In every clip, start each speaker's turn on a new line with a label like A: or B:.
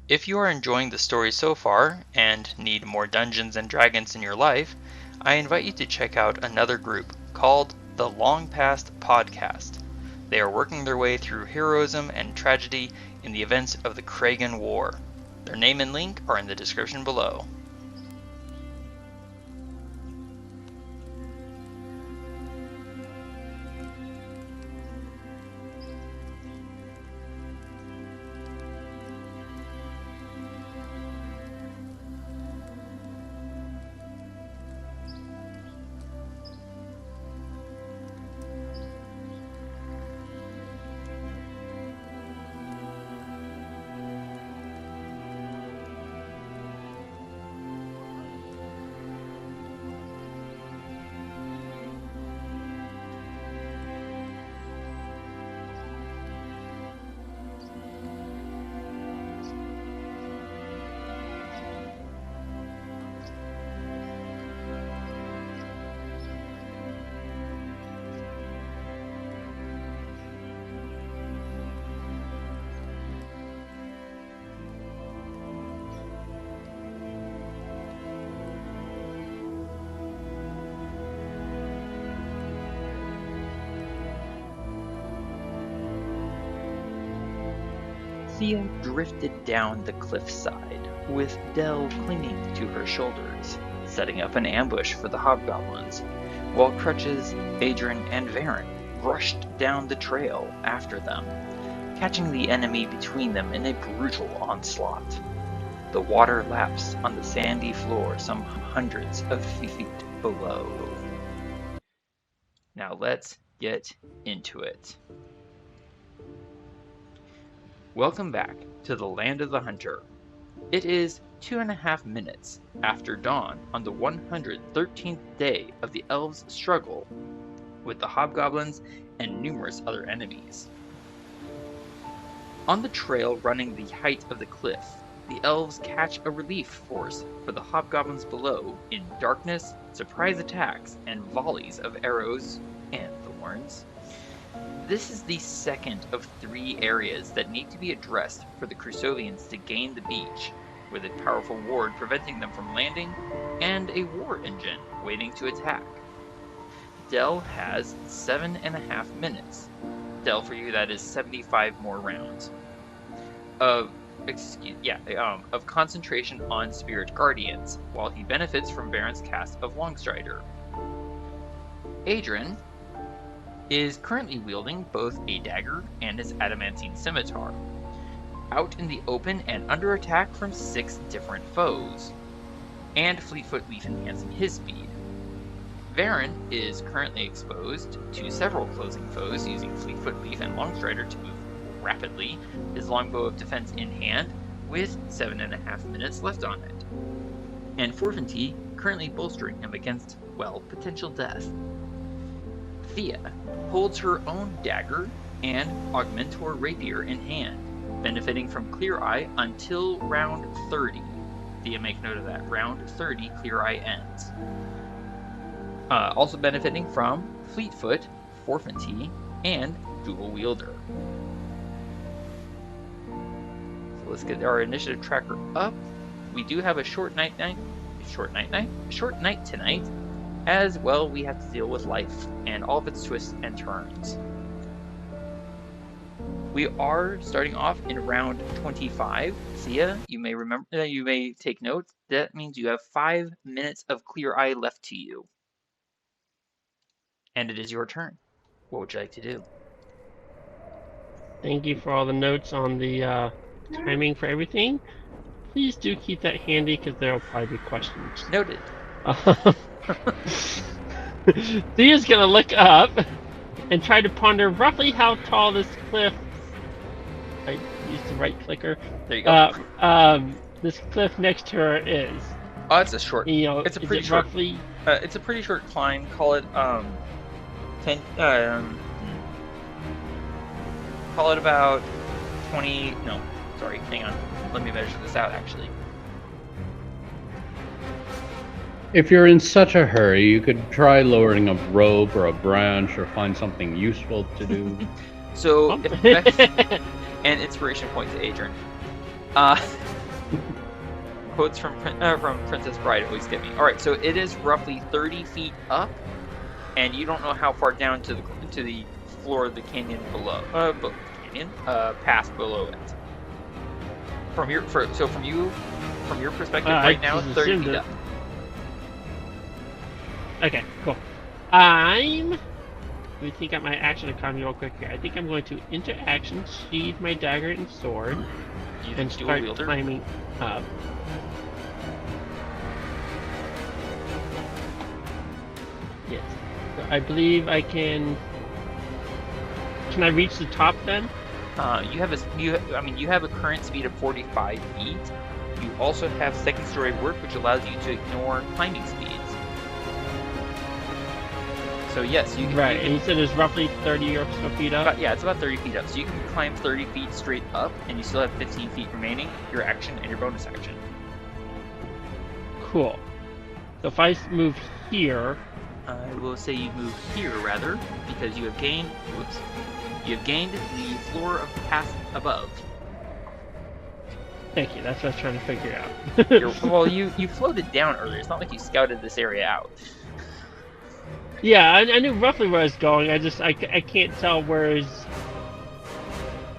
A: If you are enjoying the story so far and need more Dungeons and Dragons in your life, I invite you to check out another group called the Long Past Podcast. They are working their way through heroism and tragedy in the events of the Chragan War. Their name and link are in the description below. Thía drifted down the cliffside, with Del clinging to her shoulders, setting up an ambush for the hobgoblins, while Crutches, Adran, and Varin rushed down the trail after them, catching the enemy between them in a brutal onslaught. The water laps on the sandy floor some hundreds of feet below. Now let's get into it. Welcome back to the Land of the Hunter. It is 2.5 minutes after dawn on the 113th day of the elves' struggle with the hobgoblins and numerous other enemies. On the trail running the height of the cliff, the elves catch a relief force for the hobgoblins below in darkness, surprise attacks, and volleys of arrows and thorns. This is the second of 3 areas that need to be addressed for the Crusovians to gain the beach, with a powerful ward preventing them from landing, and a war engine waiting to attack. Del has 7.5 minutes. Del, for you, that is 75 more rounds. Of concentration on Spirit Guardians, while he benefits from Varin's cast of Longstrider. Adran is currently wielding both a dagger and his adamantine scimitar, out in the open and under attack from 6 different foes, and Fleetfoot Leaf enhancing his speed. Varin is currently exposed to several closing foes using Fleetfoot Leaf and Longstrider to move rapidly, his longbow of defense in hand, with 7.5 minutes left on it, and Forfinty currently bolstering him against, potential death. Thía holds her own dagger and Augmentor rapier in hand, benefiting from Clear Eye until round 30. Thía, make note of that. Round 30, Clear Eye ends. Also benefiting from Fleetfoot, Forfinty, and Dual Wielder. So let's get our initiative tracker up. We do have a short night tonight. As well, we have to deal with life and all of its twists and turns. We are starting off in round 25. Thía, you may take note. That means you have 5 minutes of Clear Eye left to you. And it is your turn. What would you like to do?
B: Thank you for all the notes on the timing for everything. Please do keep that handy because there will probably be questions.
A: Noted.
B: Thea's gonna look up and try to ponder roughly how tall this cliff. I used the right clicker.
A: There you go.
B: This cliff next to her is.
A: Oh, it's a short. It's a pretty short.
B: Roughly.
A: It's a pretty short climb. Call it 10. Call it about 20. No, sorry. Hang on. Let me measure this out. Actually.
C: If you're in such a hurry, you could try lowering a rope or a branch or find something useful to do.
A: So, and inspiration point to Adran. Quotes from Princess Bride always get me. All right, so it is roughly 30 feet up, and you don't know how far down to the floor of the canyon below. Past below it. From your from your perspective right now, 30 feet up.
B: Okay, cool. Let me think out my action economy real quick here. I think I'm going to enter action, sheathe my dagger and sword, and start climbing up. Yes. So I believe I can. Can I reach the top then?
A: You have a current speed of 45 feet. You also have second story work, which allows you to ignore climbing speeds. So yes, you can.
B: Right, and you said it's roughly 30 or so feet up?
A: Yeah, it's about 30 feet up. So you can climb 30 feet straight up, and you still have 15 feet remaining, your action and your bonus action.
B: Cool. So if I move here...
A: I will say you move here, rather, because you have gained... Whoops. You have gained the floor of the path above.
B: Thank you, that's what I was trying to figure out.
A: Well, you floated down earlier. It's not like you scouted this area out.
B: Yeah, I knew roughly where I was going. I can't tell where is.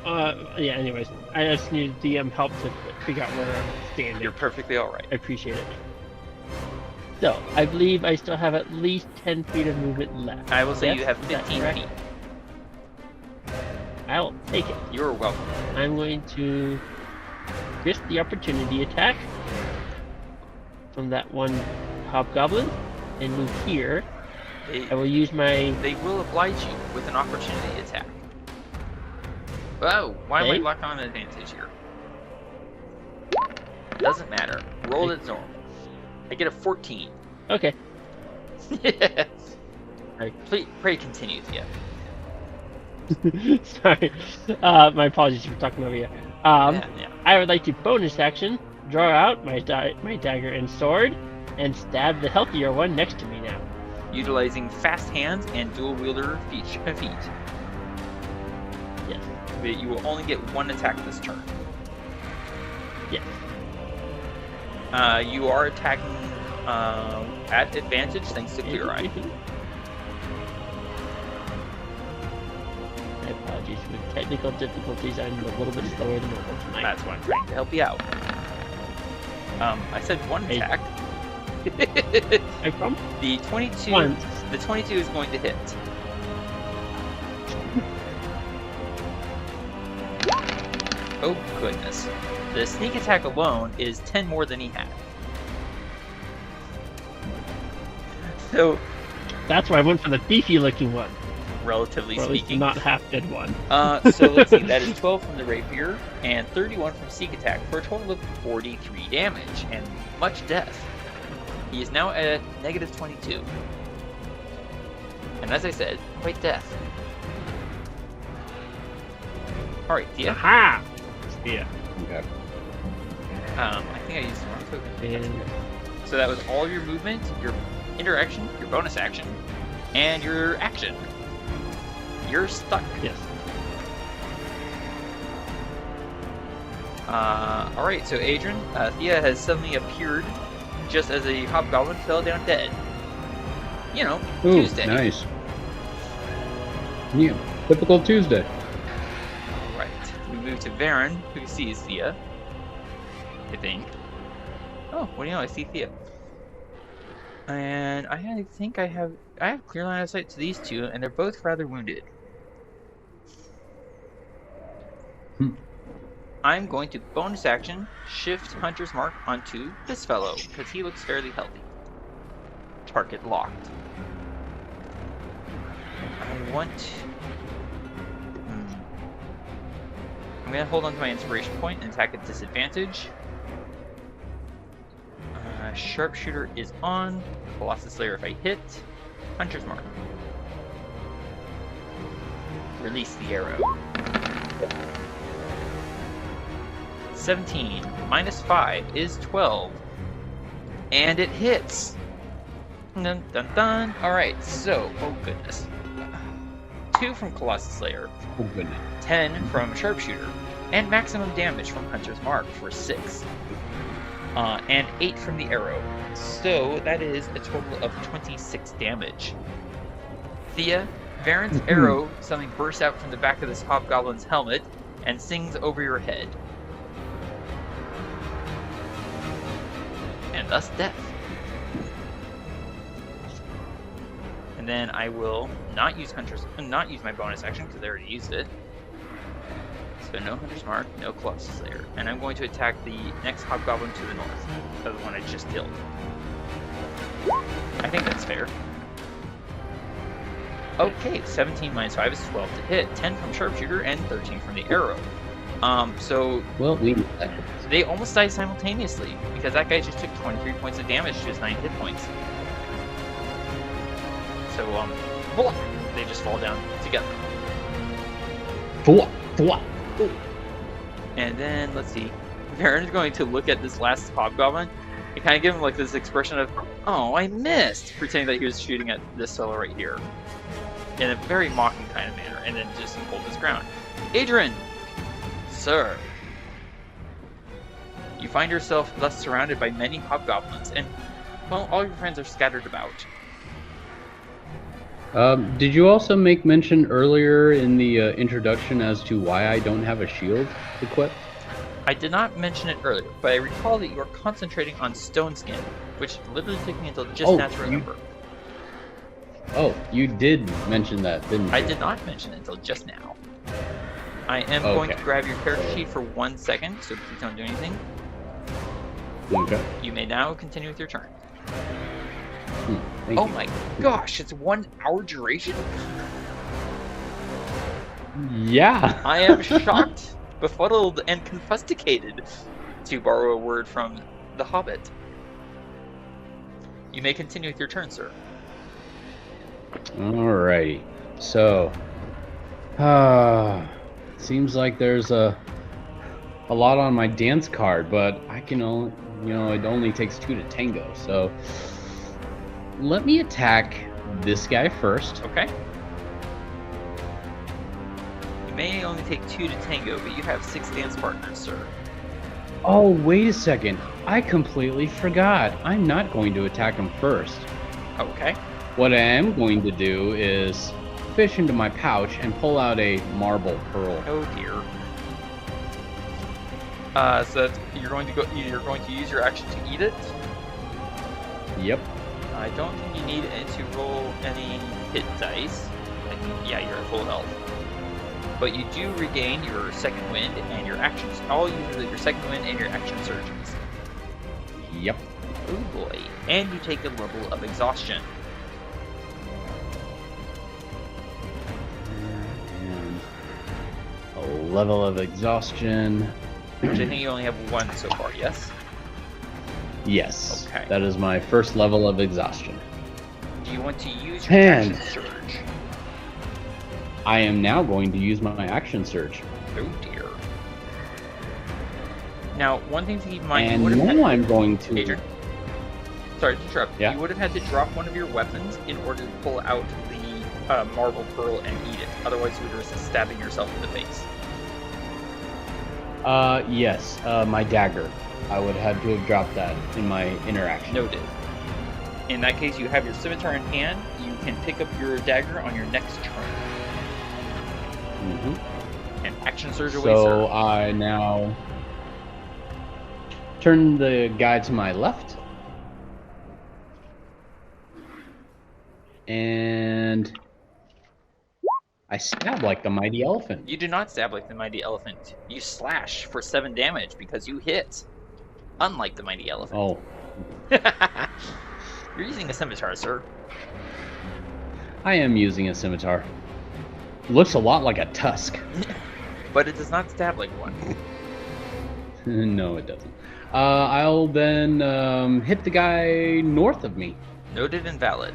B: Yeah. Anyways, I just need DM help to figure out where I'm standing.
A: You're perfectly all right.
B: I appreciate it. So I believe I still have at least 10 feet of movement left.
A: I will say you have 15 feet.
B: I will take it.
A: You're welcome.
B: I'm going to risk the opportunity attack from that one hobgoblin and move here. I will use my...
A: They will oblige you with an opportunity attack. Oh, why am I locked on an advantage here? Doesn't matter. Roll it normal. I get a 14.
B: Okay.
A: Yeah. Pray continue, Thía.
B: Sorry. My apologies for talking over you.
A: Yeah.
B: I would like to bonus action, draw out my dagger and sword, and stab the healthier one next to me now.
A: Utilizing fast hands and dual wielder feet.
B: Yes.
A: But you will only get one attack this turn.
B: Yes.
A: You are attacking at advantage thanks to Clear Eye.
B: My apologies for technical difficulties. I'm a little bit slower than normal tonight.
A: That's why I'm trying to help you out. I said one attack.
B: I from?
A: The 22.
B: Once.
A: The 22 is going to hit. Oh goodness! The sneak attack alone is 10 more than he had. So
B: that's why I went for the beefy-looking one.
A: Relatively
B: or at least
A: speaking,
B: not half-dead one.
A: So let's see. That is 12 from the rapier and 31 from sneak attack for a total of 43 damage and much death. He is now at negative 22. And as I said, quite death. Alright, Thía.
B: Aha! Thía.
C: Okay.
A: I think I used the wrong token.
B: And
A: So that was all your movement, your interaction, your bonus action, and your action. You're stuck.
B: yes.
A: Alright, so Adran, Thía has suddenly appeared just as a hobgoblin fell down dead. You know,
C: Ooh,
A: Tuesday.
C: nice. Yeah, typical Tuesday.
A: Alright, we move to Varin, who sees Thía. I think. Oh, what do you know? I see Thía. And I think I have clear line of sight to these two, and they're both rather wounded. I'm going to bonus action shift Hunter's Mark onto this fellow, because he looks fairly healthy. Target locked. I want... I'm going to hold on to my inspiration point and attack at disadvantage. Sharpshooter is on. Colossus Slayer if I hit. Hunter's Mark. Release the arrow. 17 minus 5 is 12. And it hits. Dun dun dun. Alright, so, oh goodness. 2 from Colossus Slayer.
C: Oh goodness.
A: 10 from Sharpshooter. And maximum damage from Hunter's Mark for 6. And 8 from the arrow. So that is a total of 26 damage. Thía, Varin's arrow suddenly bursts out from the back of this hobgoblin's helmet and sings over your head. And thus death. And then I will not use my bonus action because I already used it. So no Hunter's Mark, no Colossus Slayer. And I'm going to attack the next hobgoblin to the north, the one I just killed. I think that's fair. Okay, 17 minus 5 is 12 to hit, 10 from sharpshooter, and 13 from the arrow.
C: Well,
A: they almost died simultaneously because that guy just took 23 points of damage to his 9 hit points. So they just fall down together. And then let's see, Varin's going to look at this last hobgoblin and kind of give him like this expression of, "Oh, I missed," pretending that he was shooting at this fellow right here in a very mocking kind of manner, and then just hold his ground. Adran, sir, you find yourself thus surrounded by many hobgoblins, and well, all your friends are scattered about.
C: Did you also make mention earlier in the introduction as to why I don't have a shield equipped?
A: I did not mention it earlier, but I recall that you are concentrating on stone skin, which literally took me until just now to remember.
C: Oh, you did mention that, didn't you?
A: I did not mention it until just now. I am going to grab your character sheet for 1 second, so please don't do anything.
C: Okay.
A: You may now continue with your turn.
C: Thank
A: oh
C: you.
A: my gosh, it's 1 hour duration?
C: Yeah.
A: I am shocked, befuddled, and confusticated, to borrow a word from The Hobbit. You may continue with your turn, sir.
C: Alrighty. So, seems like there's a lot on my dance card, but I can only, it only takes 2 to tango. So, let me attack this guy first.
A: Okay. You may only take 2 to tango, but you have 6 dance partners, sir.
C: Oh, wait a second. I completely forgot. I'm not going to attack him first.
A: Okay.
C: What I am going to do is fish into my pouch and pull out a marble pearl.
A: Oh dear. So you're going to use your action to eat it?
C: Yep.
A: I don't think you need to roll any hit dice. Yeah, you're at full health. But you do regain your second wind and your actions. All you use your second wind and your action surges.
C: Yep.
A: Oh boy. And you take a level of exhaustion.
C: And a level of exhaustion.
A: Which I think you only have 1 so far, yes?
C: Yes.
A: Okay.
C: That is my first level of exhaustion.
A: Do you want to use your action surge?
C: I am now going to use my action surge.
A: Oh dear. Now, one thing to keep in mind.
C: And now I'm going to.
A: Adran, sorry to interrupt.
C: Yeah.
A: You would have had to drop one of your weapons in order to pull out the marble pearl and eat it. Otherwise, you would risk stabbing yourself in the face.
C: Yes. My dagger. I would have had to have dropped that in my interaction.
A: Noted. In that case, you have your scimitar in hand. You can pick up your dagger on your next turn.
C: Mm-hmm.
A: And action surge away, sir.
C: So I now turn the guy to my left. And I stab like the mighty elephant.
A: You do not stab like the mighty elephant. You slash for 7 damage because you hit. Unlike the mighty elephant.
C: Oh.
A: You're using a scimitar, sir.
C: I am using a scimitar. Looks a lot like a tusk.
A: But it does not stab like one.
C: No, it doesn't. I'll then hit the guy north of me.
A: Noted and valid.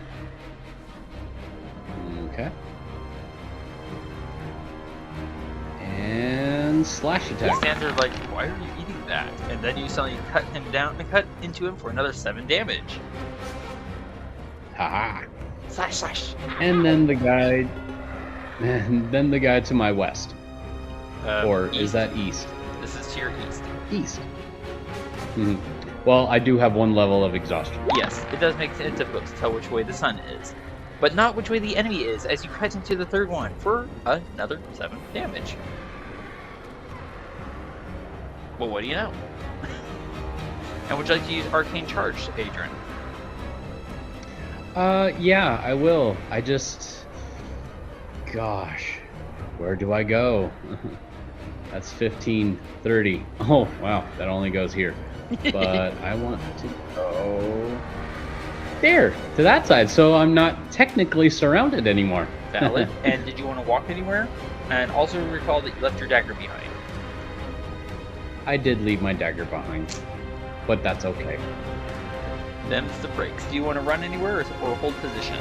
C: Okay. And slash attack.
A: He stands there like, why are you eating that? And then you suddenly cut him down and cut into him for another 7 damage.
C: Haha.
A: Slash, slash.
C: And then the guy to my west. Or
A: east.
C: is that east?
A: This is to your east.
C: East. Mm-hmm. Well, I do have 1 level of exhaustion.
A: Yes, it does make it difficult to tell which way the sun is, but not which way the enemy is as you cut into the third one for another 7 damage. Well, what do you know? And would you like to use Arcane Charge, Adran?
C: Yeah, I will. I just... Gosh, where do I go? That's 15, 30. Oh, wow, that only goes here. But I want to go there, to that side, so I'm not technically surrounded anymore.
A: Valid. And did you want to walk anywhere? And also recall that you left your dagger behind.
C: I did leave my dagger behind, but that's okay.
A: Them's the breaks. Do you want to run anywhere or hold position?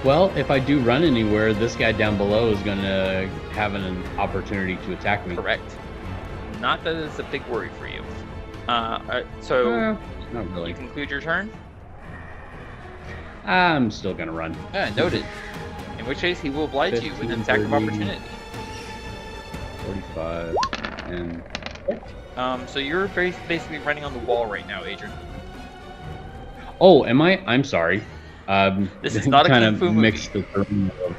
C: Well, if I do run anywhere, this guy down below is going to have an opportunity to attack me.
A: Correct. Not that it's a big worry for you. So,
C: not really.
A: You conclude your turn?
C: I'm still going to run.
A: Noted. In which case, he will oblige
C: 15,
A: you with an attack of
C: 30,
A: opportunity.
C: 45, and...
A: So you're basically running on the wall right now, Adran.
C: Oh, am I? I'm sorry.
A: This is not a
C: kind
A: Kung
C: of
A: Fu movie.
C: mixed the term a little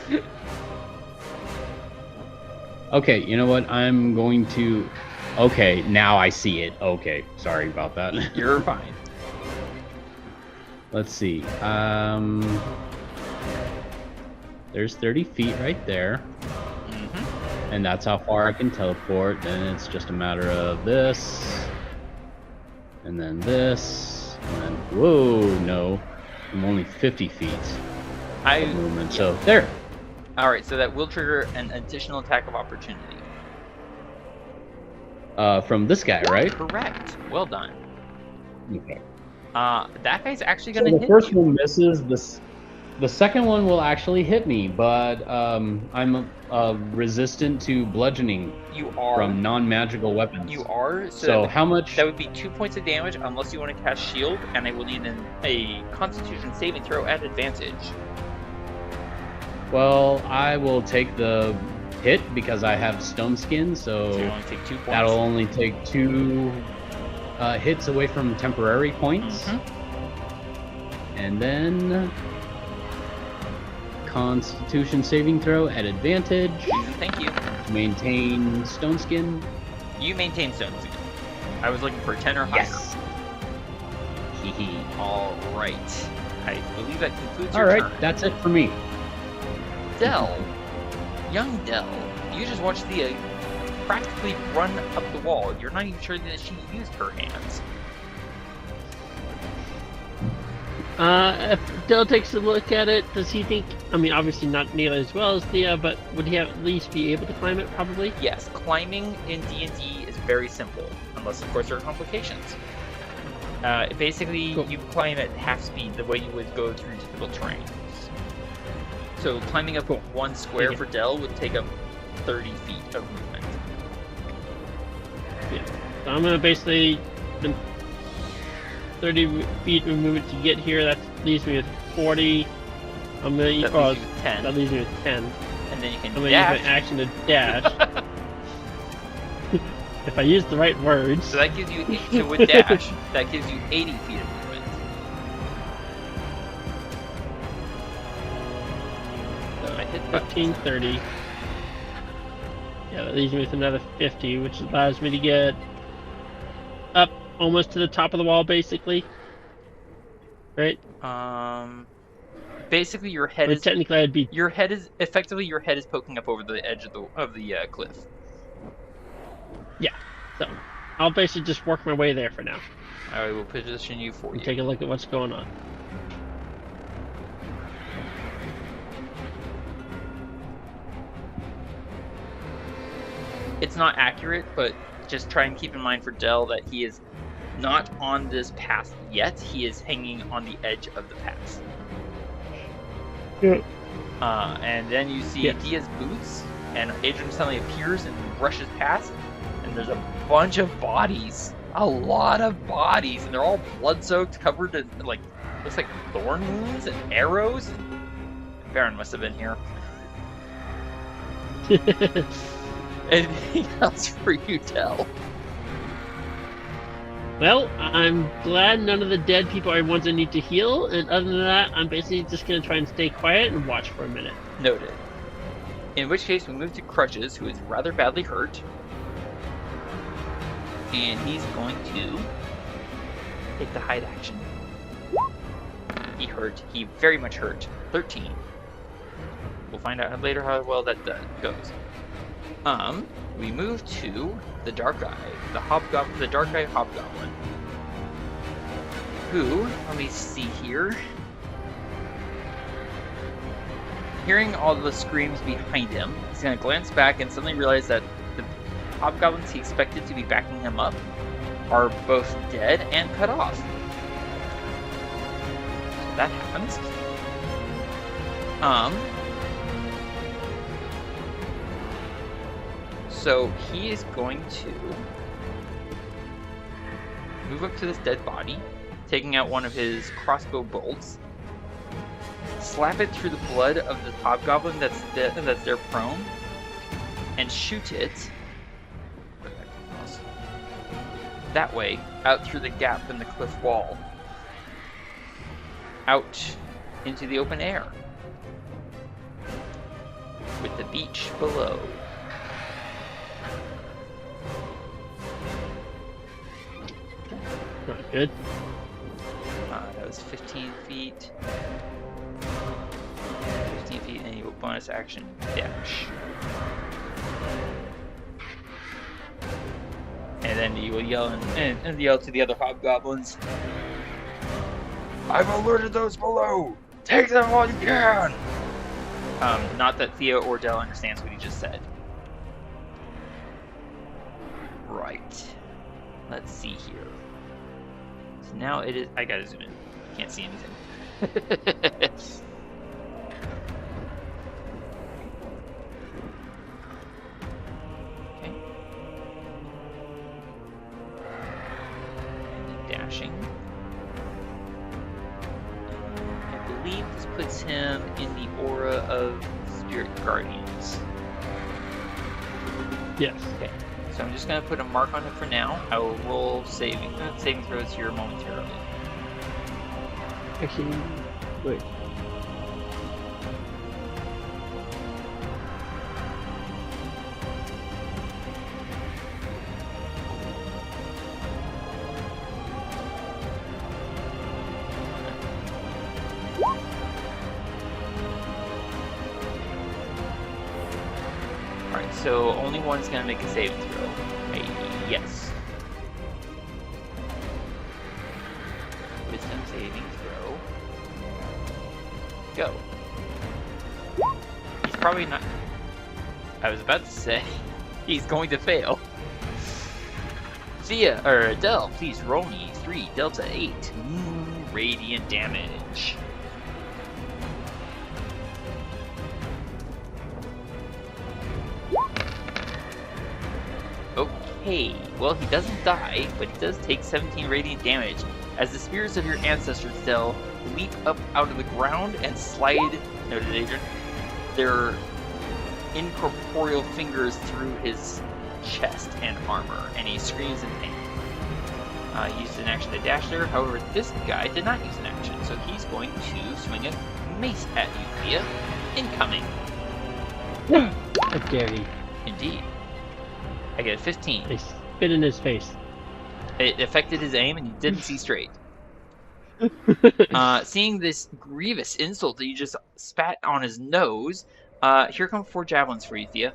C: bit. Okay, you know what? I'm going to... Okay, now I see it. Okay, sorry about that.
A: You're fine.
C: Let's see. There's 30 feet right there.
A: Mm-hmm.
C: And that's how far I can teleport. Then it's just a matter of this. And then this. And then... Whoa, no. I'm only 50 feet of movement. So, there.
A: Alright, so that will trigger an additional attack of opportunity.
C: From this guy, right?
A: Correct. Well done.
C: Okay.
A: That guy's actually
C: So
A: going to
C: the
A: hit
C: first
A: you.
C: one misses. The second one will actually hit me, but I'm resistant to bludgeoning
A: You are.
C: from non-magical weapons.
A: You are.
C: So how much?
A: That would be 2 points of damage unless you want to cast shield, and I will need a Constitution saving throw at advantage.
C: Well, I will take the hit because I have stone skin, so
A: you only take 2 points.
C: that'll only take 2 hits away from temporary points.
A: Mm-hmm.
C: And then Constitution saving throw at advantage.
A: Thank you.
C: Maintain stone skin.
A: You maintain stone skin. I was looking for 10 or higher.
C: Yes. Hee.
A: All right. I believe that concludes your
C: All right,
A: turn.
C: that's it for me.
A: Dell, young Dell, you just watched Thía practically run up the wall. You're not even sure that she used her hands.
B: If Dell takes a look at it, does he think, I mean, obviously not nearly as well as Thía, but would he at least be able to climb it, probably?
A: Yes, climbing in D&D is very simple, unless, of course, there are complications. Basically,
B: Cool.
A: you climb at half speed, the way you would go through typical terrain. So climbing up 1 square for Dell would take up 30 feet of movement.
B: Yeah. So I'm gonna basically spend 30 feet of movement to get here. That leaves me with 40. I'm gonna
A: That leaves you with 10,
B: That leaves me with 10.
A: and then you can
B: I'm gonna
A: dash.
B: use my action to dash. If I use the right words.
A: So that gives you, so with dash, that gives you 80 feet of movement. So I hit
B: 15, 30. Yeah, that leaves me with another 50, which allows me to get up almost to the top of the wall, basically. Right?
A: Basically your head
B: But
A: is
B: technically I'd be...
A: your head is poking up over the edge of the cliff.
B: Yeah. So I'll basically just work my way there for now.
A: I will position you for
B: And
A: you.
B: take a look at what's going on.
A: It's not accurate, but just try and keep in mind for Dell that he is not on this path yet. He is hanging on the edge of the path.
B: Yeah.
A: And then you see Thea's boots, and Adran suddenly appears and rushes past, and there's a bunch of bodies. A lot of bodies, and they're all blood-soaked, covered in, like, looks like thorn wounds and arrows. Varin must have been here. Anything else for you, Del?
B: Well, I'm glad none of the dead people are ones I need to heal, and other than that, I'm basically just going to try and stay quiet and watch for a minute.
A: Noted. In which case, we move to Crutches, who is rather badly hurt. And he's going to take the hide action. He hurt. He very much hurt. 13. We'll find out later how well that goes. We move to the Dark Eye, the Dark Eye Hobgoblin, who, let me see here, hearing all the screams behind him, he's going to glance back and suddenly realize that the hobgoblins he expected to be backing him up are both dead and cut off. So that happens. So he is going to move up to this dead body, taking out one of his crossbow bolts, slap it through the blood of the hobgoblin that's there prone, and shoot it that way out through the gap in the cliff wall, out into the open air, with the beach below.
B: Not good.
A: That was 15 feet. 15 feet, and you will bonus action dash. And then you will yell and yell to the other hobgoblins. I've alerted those below! Take them while you can! Not that Thía or Del understands what he just said. Right. Let's see here. So now it is. I gotta zoom in. Can't see anything. Okay. And dashing. I believe this puts him in the aura of Spirit Guardians.
B: Yes.
A: Okay. So I'm just going to put a mark on it for now. I will roll saving throws here momentarily.
B: Actually, wait.
A: Alright, so only one's going to make a saving throw. Yes. Wisdom saving throw. Go. He's probably not... I was about to say, he's going to fail. Thía, or Adele, please roll me 3 Delta 8. Radiant damage. Okay, well he doesn't die, but he does take 17 radiant damage as the spirits of your ancestors, Del, leap up out of the ground and slide, noted Adran, their incorporeal fingers through his chest and armor, and he screams in pain. He used an action to dash there, however this guy did not use an action, so he's going to swing a mace at you, Thía. Incoming.
B: How dare he?
A: Indeed. I get a 15.
B: They spit in his face.
A: It affected his aim and he didn't see straight. Seeing this grievous insult that you just spat on his nose, here come 4 javelins for you, Thía.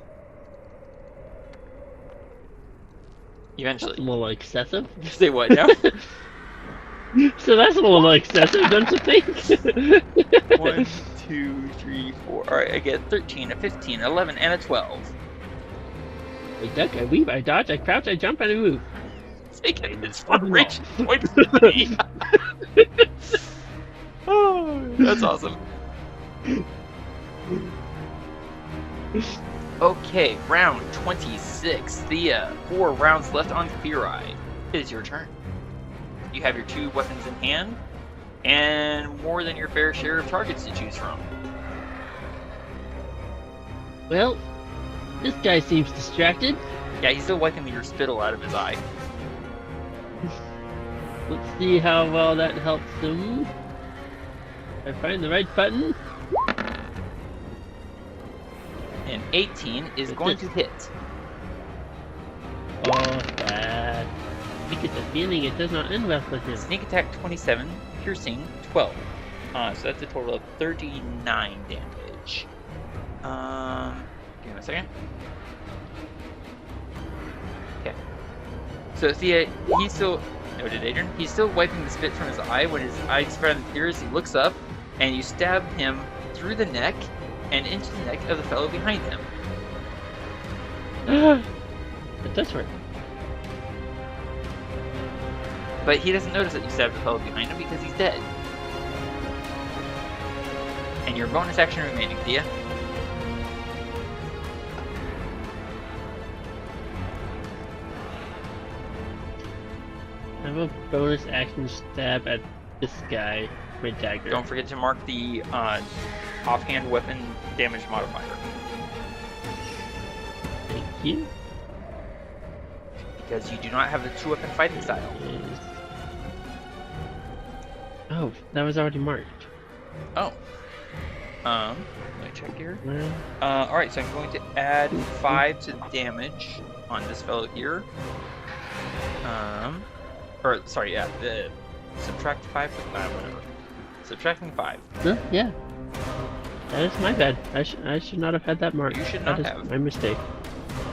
A: Eventually.
B: That's a little excessive.
A: Say what now?
B: So that's a little excessive, don't you think?
A: 1, 2, 3, 4. Alright, I get 13, a 15, 11, and a 12.
B: I duck, I weave, I dodge, I crouch, I jump, and I move.
A: Take an inspiration point for me. Oh, that's awesome. Okay, round 26. Thía, 4 rounds left on Clear Eye. It is your turn. You have your 2 weapons in hand, and more than your fair share of targets to choose from.
B: Well, This guy seems distracted.
A: Yeah, he's still wiping your spittle out of his eye.
B: Let's see how well that helps him. I find the right button.
A: And 18 is going to hit.
B: Oh, bad. I get the feeling it does not end well with him.
A: Sneak attack 27, piercing 12. So that's a total of 39 damage. Give me a second. Okay. So Thía, he's still... Noted, Adran. He's still wiping the spit from his eye. When his eye spread in tears, he looks up, and you stab him through the neck and into the neck of the fellow behind him.
B: It does hurt.
A: But he doesn't notice that you stabbed the fellow behind him because he's dead. And your bonus action remaining, Thía.
B: I have a bonus action stab at this guy, my dagger.
A: Don't forget to mark the offhand weapon damage modifier.
B: Thank you.
A: Because you do not have the two-weapon fighting style.
B: Yes. Oh, that was already marked.
A: Oh. Let me check here.
B: Well,
A: Alright, so I'm going to add 5 to the damage on this fellow here. Subtract 5, whatever. Subtracting 5.
B: yeah. That is my bad. I should not have had that marked.
A: You should not
B: that is
A: have.
B: my mistake.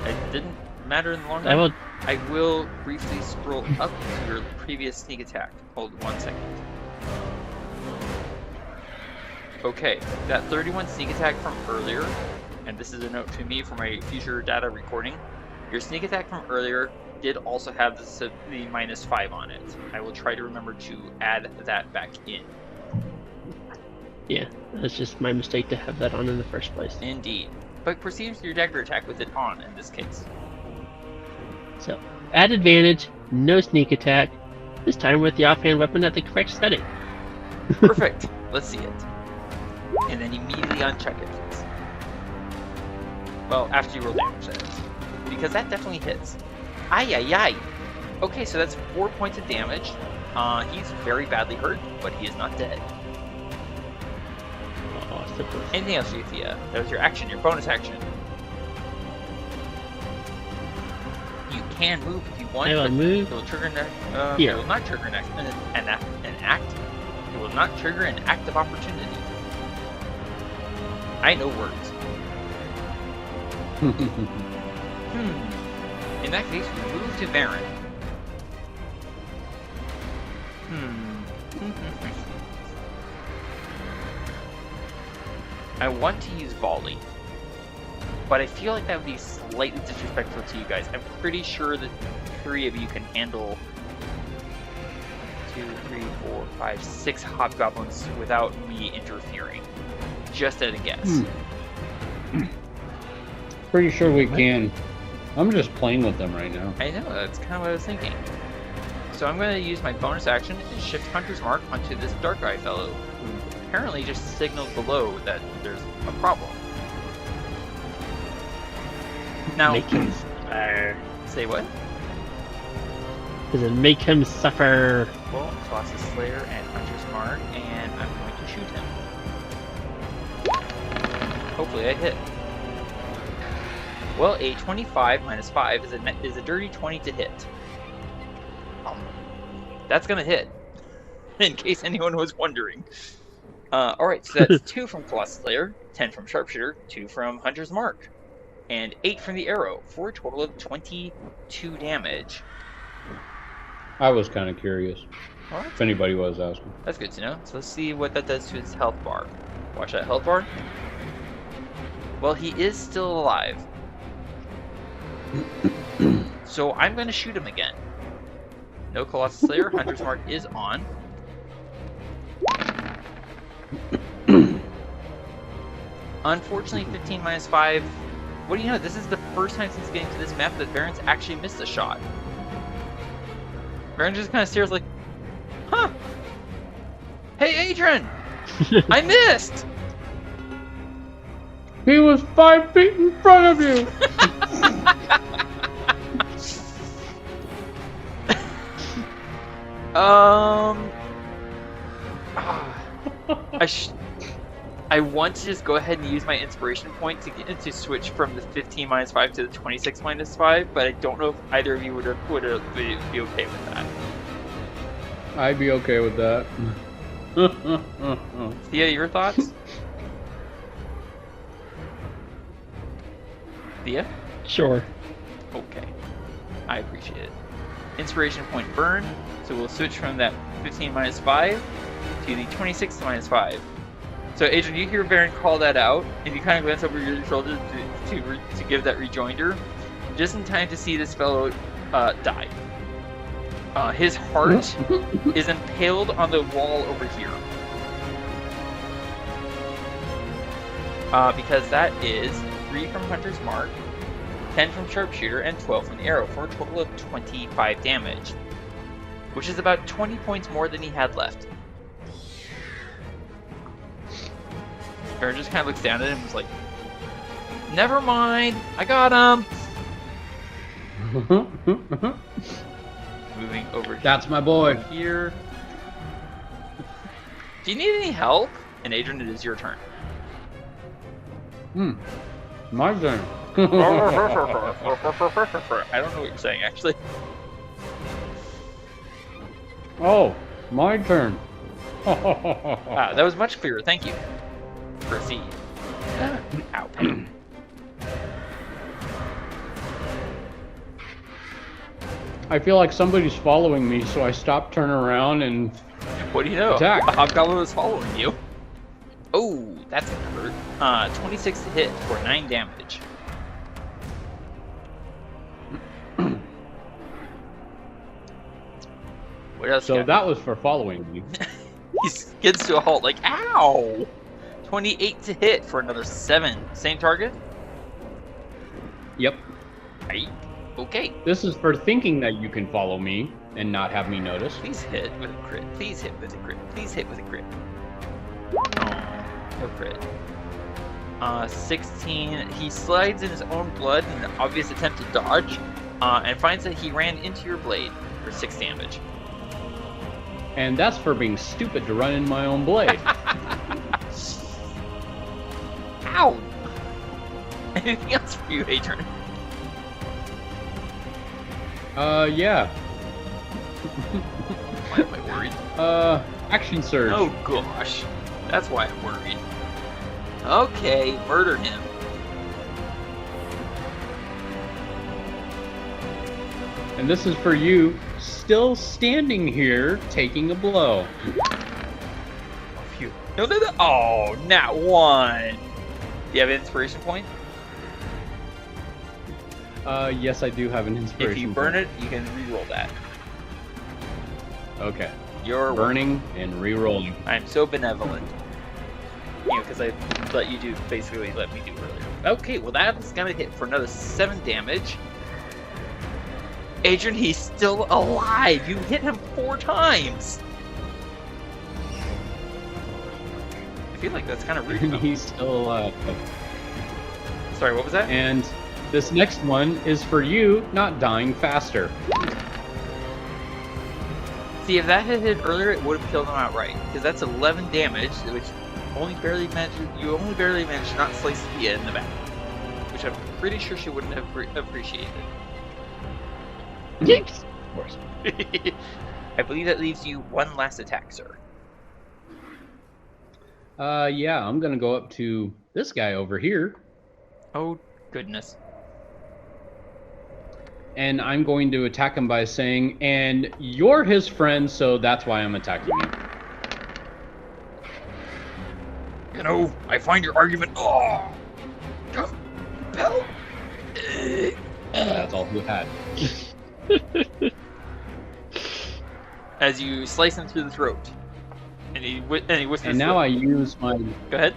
A: It didn't matter in the long run.
B: I will...
A: I will briefly scroll up to your previous sneak attack. Hold 1 second. Okay, that 31 sneak attack from earlier, and this is a note to me for my future data recording, your sneak attack from earlier did also have the -5 on it. I will try to remember to add that back in.
B: Yeah, that's just my mistake to have that on in the first place.
A: Indeed. But proceed with your dagger attack with it on in this case.
B: So, add advantage, no sneak attack, this time with the offhand weapon at the correct setting.
A: Perfect. Let's see it. And then immediately uncheck it, please. Well, after you roll damage, that is. Because that definitely hits. Ay, ay, ay. Okay, so that's 4 points of damage. He's very badly hurt, but he is not dead.
B: Oh, so close.
A: Anything else, Thía? That was your action, your bonus action. You can move if you want.
B: I will move.
A: It will trigger
B: Here.
A: It will not trigger an act. It will not trigger an act of opportunity. I know words. In that case, we move to Varin. I want to use volley, but I feel like that would be slightly disrespectful to you guys. I'm pretty sure that 3 of you can handle 2, 3, 4, 5, 6 hobgoblins without me interfering. Just at a guess.
C: Pretty sure we can. I'm just playing with them right now.
A: I know, that's kind of what I was thinking. So I'm going to use my bonus action and shift Hunter's Mark onto this Dark Eye fellow, who apparently just signaled below that there's a problem. Now,
B: Make him suffer.
A: say what?
B: Does it make him suffer?
A: Well, Colossus Slayer and Hunter's Mark, and I'm going to shoot him. Hopefully I hit. Well, a 25 minus 5 is a dirty 20 to hit. That's gonna hit, in case anyone was wondering. Alright, so that's 2 from Colossus Slayer, 10 from Sharpshooter, 2 from Hunter's Mark, and 8 from the arrow, for a total of 22 damage.
C: I was kind of curious.
A: Alright,
C: If anybody was asking.
A: that's good to know. So let's see what that does to his health bar. Watch that health bar. Well, he is still alive. So I'm going to shoot him again. No Colossus Slayer, Hunter's Mark is on. Unfortunately, 15 minus 5. What do you know? This is the first time since getting to this map that Varin's actually missed a shot. Varin just kind of stares like, huh? Hey, Adran! I missed!
C: He was 5 feet in front of you!
A: I want to just go ahead and use my inspiration point to switch from the 15 minus 5 to the 26 minus 5, but I don't know if either of you would be okay with that.
C: I'd be okay with that.
A: Thía, your thoughts? Thía?
B: Sure.
A: Okay. I appreciate it. Inspiration point burn, so we'll switch from that 15 minus 5 to the 26 minus 5. So, Adran, you hear Varin call that out, and you kind of glance over your shoulder to give that rejoinder, just in time to see this fellow die. His heart is impaled on the wall over here. Because that is 3 from Hunter's Mark, 10 from Sharpshooter, and 12 from the arrow, for a total of 25 damage. Which is about 20 points more than he had left. Varin just kind of looks down at him and was like, never mind, I got him! Moving over
C: That's my boy.
A: Here. Do you need any help? And Adran, it is your turn.
C: My turn.
A: I don't know what you're saying, actually.
C: Oh, my turn.
A: That was much clearer, thank you. Proceed. Ow.
C: I feel like somebody's following me, so I stop, turn around, and
A: What do you know?
C: attack.
A: A hobgoblin was following you. Oh, that's gonna hurt. 26 to hit for 9 damage. What else?
C: So that was for following me.
A: He skids to a halt, like, ow! 28 to hit for another 7. Same target?
C: Yep.
A: Right. Okay.
C: This is for thinking that you can follow me and not have me notice.
A: Please hit with a crit. Please hit with a crit. Please hit with a crit. Oh, no crit. 16. He slides in his own blood in an obvious attempt to dodge, and finds that he ran into your blade for 6 damage.
C: And that's for being stupid to run in my own blade.
A: Ow! Anything else for you, Adran?
C: Yeah.
A: Why am I worried?
C: Action surge.
A: Oh gosh. That's why I'm worried. Okay, murder him.
C: And this is for you, still standing here, taking a blow.
A: Oh, phew. No. Oh, not one. Do you have an inspiration point?
C: Yes, I do have an inspiration
A: If you burn it, you can reroll that.
C: Okay.
A: You're
C: burning and rerolling.
A: I'm so benevolent. You know, because I let you do, basically let me do earlier. Okay, well that's gonna hit for another 7 damage. Adran, he's still alive! You hit him 4 times! I feel like that's kind of rude.
C: He's still alive.
A: Sorry, what was that?
C: And this next one is for you, not dying faster.
A: See, if that had hit earlier, it would have killed him outright. Because that's 11 damage, which only barely managed to not slice Thía in the back. Which I'm pretty sure she wouldn't have appreciated.
B: Yes.
C: Of course.
A: I believe that leaves you one last attack, sir.
C: Yeah, I'm gonna go up to this guy over here.
A: Oh, goodness.
C: And I'm going to attack him by saying, and you're his friend, so that's why I'm attacking you.
A: You know, I find your argument... Oh! Compel...
C: That's all he had.
A: As you slice him through the throat. And he whispers...
C: And now I use my...
A: Go ahead.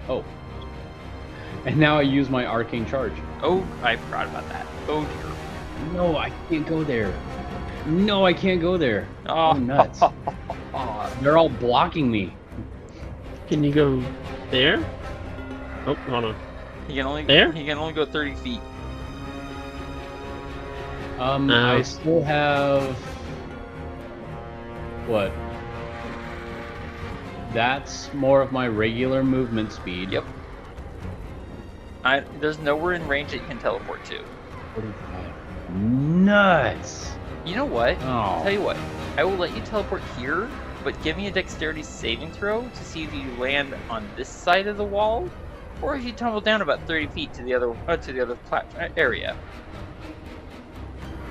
C: Oh. And now I use my arcane charge.
A: Oh, I forgot about that. Oh, dear.
C: No, I can't go there. No, I can't go there.
A: Oh,
C: nuts. They're all blocking me.
B: Can you go there? Oh, hold on.
A: He can only
B: There?
A: He can only go 30 feet.
C: I still have what? That's more of my regular movement speed.
A: Yep. There's nowhere in range that you can teleport to.
C: 45. Nuts.
A: You know what?
C: Oh.
A: Tell you what. I will let you teleport here, but give me a dexterity saving throw to see if you land on this side of the wall, or if you tumble down about 30 feet to the other area.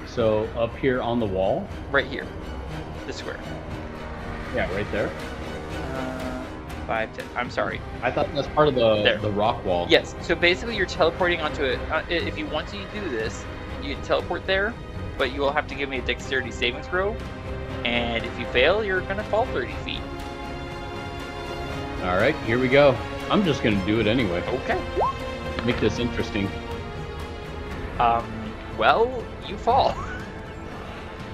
C: So up here on the wall?
A: Right here. This square.
C: Yeah, right there.
A: 5, 10. I'm sorry.
C: I thought that's part of the rock wall.
A: Yes. So basically, you're teleporting onto it. If you want to do this, you can teleport there, but you will have to give me a dexterity saving throw. And if you fail, you're gonna fall 30 feet.
C: All right, here we go. I'm just gonna do it anyway.
A: Okay.
C: Make this interesting.
A: Well, you fall.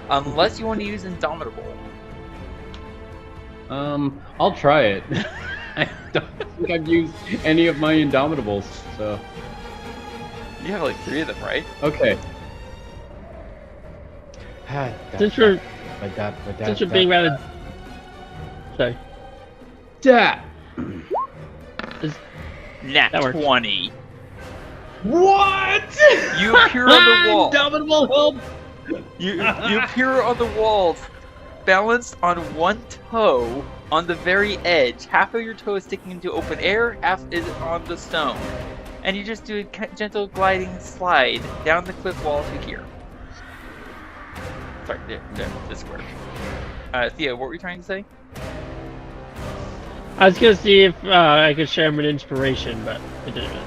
A: Unless you want to use Indomitable.
C: I'll try it. I don't think I've used any of my Indomitables, so.
A: You have like 3 of them, right?
C: Okay.
B: Since we're being rather... Sorry.
C: That.
A: Nat
B: That works.
A: 20.
C: What?
A: You appear on the wall.
C: Indomitable help.
A: You appear on the wall, balanced on one toe on the very edge. Half of your toe is sticking into open air, half is on the stone. And you just do a gentle gliding slide down the cliff wall to here. Sorry, there, this square. Thea, what were you trying to say?
B: I was gonna see if I could share him an inspiration, but it didn't.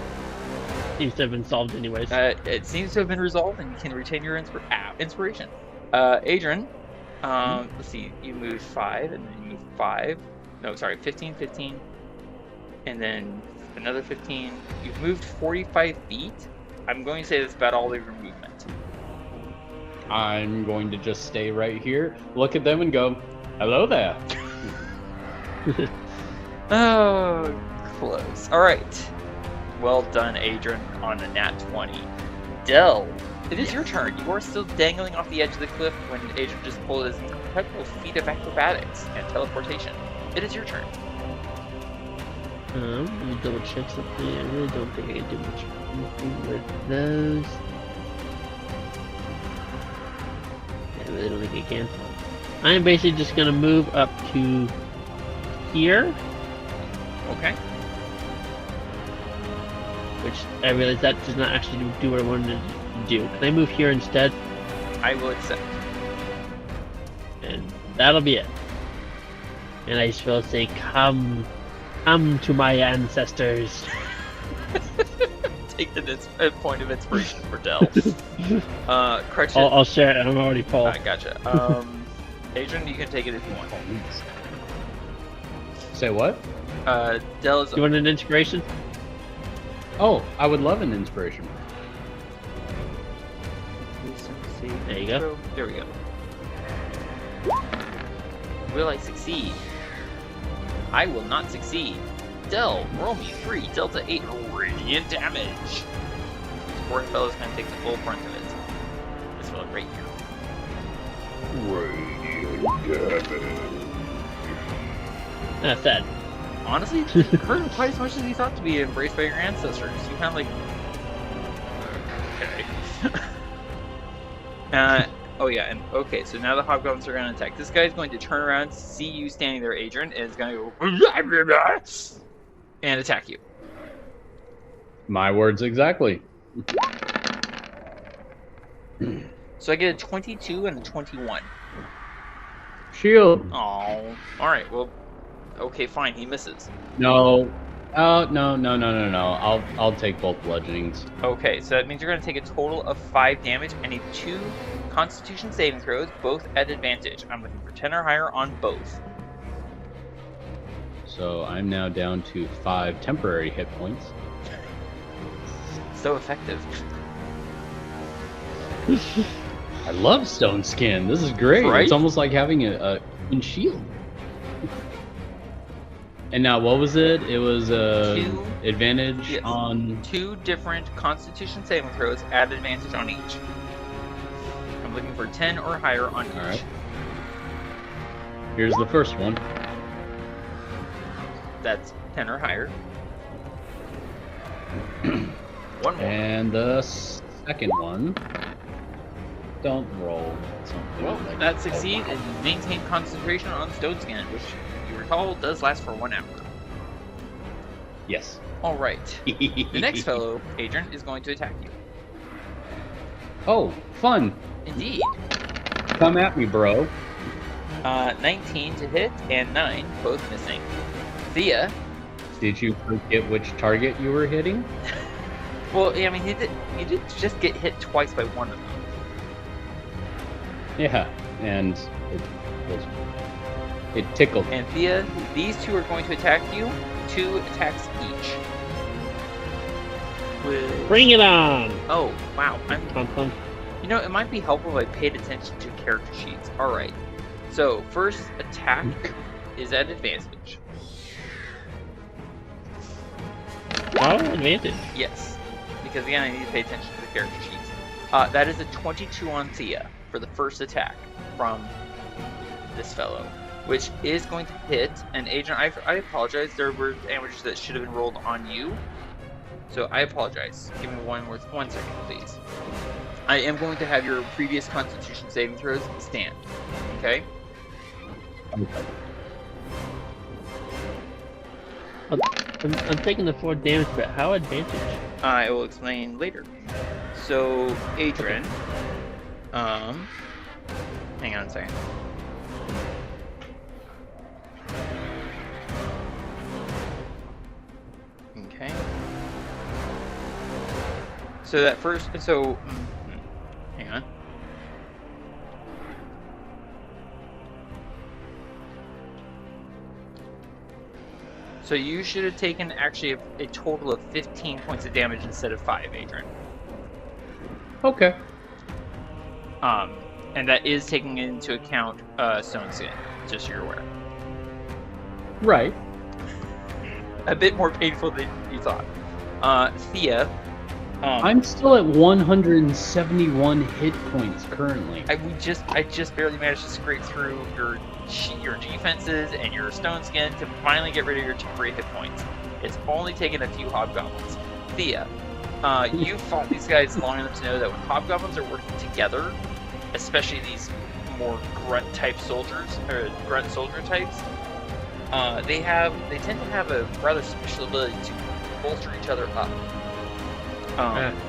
B: Seems to have been solved anyways.
A: It seems to have been resolved, and you can retain your inspiration. Adran, let's see, you moved 5, and then you moved 5. No, sorry, 15, 15, and then another 15. You've moved 45 feet. I'm going to say that's about all of your movement.
C: I'm going to just stay right here, look at them, and go, "Hello there."
A: Oh, close. All right. Well done, Adran, on a nat 20. Del, it is your turn. You are still dangling off the edge of the cliff when Adran just pulled his incredible feat of acrobatics and teleportation. It is your turn.
B: Let me double check something. I really don't think I can do much anything with those. I really don't think I can. I'm basically just gonna move up to here.
A: Okay.
B: Which I realize that does not actually do what I wanted to do. Can I move here instead?
A: I will accept.
B: And that'll be it. And I just will say, come to my ancestors.
A: Take the point of inspiration for Del. Crutches.
B: I'll share it. I'm already full.
A: Gotcha. Adran, you can take it if you want.
C: Say what?
A: Del is.
B: You want an inspiration?
C: Oh, I would love an inspiration.
B: There you go.
A: There we go. Will I succeed? I will not succeed. Del, roll me 3 Delta 8 radiant damage. This poor fellow's gonna take the full brunt of it. This fellow right here.
C: Radiant damage.
B: That's sad.
A: Honestly, it hurt quite as much as you thought to be embraced by your ancestors. You kind of like... Okay. Oh yeah, and okay, so now the hobgoblins are going to attack. This guy's going to turn around, see you standing there, Adran, and is going to go... and attack you.
C: My words exactly.
A: So I get a 22 and a 21.
C: Shield.
A: Oh, alright, well... Okay, fine, he misses.
C: No. Oh, no. I'll take both bludgeonings.
A: Okay, so that means you're going to take a total of 5 damage. I need 2 Constitution saving throws, both at advantage. I'm looking for 10 or higher on both.
C: So I'm now down to 5 temporary hit points.
A: So effective.
C: I love stone skin. This is great.
A: Right?
C: It's almost like having a shield. And now, what was it? It was
A: Two-
C: advantage
A: Yes.
C: on.
A: 2 different Constitution saving throws add advantage on each. I'm looking for 10 or higher on each.
C: Alright. Here's the first one.
A: That's 10 or higher. One more.
C: And the second one. Don't roll something.
A: Well,
C: like
A: that succeeds, and you maintain concentration on Stone Skin, which you recall does last for 1 hour.
C: Yes.
A: Alright. The next fellow, Adran, is going to attack you.
C: Oh, fun.
A: Indeed.
C: Come at me, bro.
A: 19 to hit, and 9, both missing. Thía.
C: Did you forget which target you were hitting?
A: Well, yeah, I mean, he did just get hit twice by one of them.
C: Yeah, and it tickled.
A: And Thía, these two are going to attack you. 2 attacks each. With...
B: Bring it on!
A: Oh, wow.
B: Pum.
A: You know, it might be helpful if I paid attention to character sheets. Alright. So, first attack is at advantage.
B: Oh, advantage.
A: Yes. Because again, I need to pay attention to the character sheets. That is a 22 on Thía for the first attack from this fellow, which is going to hit. And Agent, I apologize. There were damages that should have been rolled on you. So I apologize. Give me 1 second, please. I am going to have your previous Constitution saving throws stand. Okay?
B: I'm taking the 4 damage, but how advantage?
A: I will explain later. So, Adran, hang on a second. Okay. So that first, hang on. So you should have taken actually a total of 15 points of damage instead of 5, Adran.
C: Okay.
A: And that is taking into account Stone Skin, just so you're aware.
C: Right.
A: A bit more painful than you thought. Thía.
C: I'm still at 171 hit points currently.
A: I just barely managed to scrape through your defenses and your Stone Skin to finally get rid of your temporary hit points. It's only taken a few hobgoblins. Thía, you fought these guys long enough to know that when hobgoblins are working together, especially these more grunt type soldiers or grunt soldier types, they tend to have a rather special ability to bolster each other up.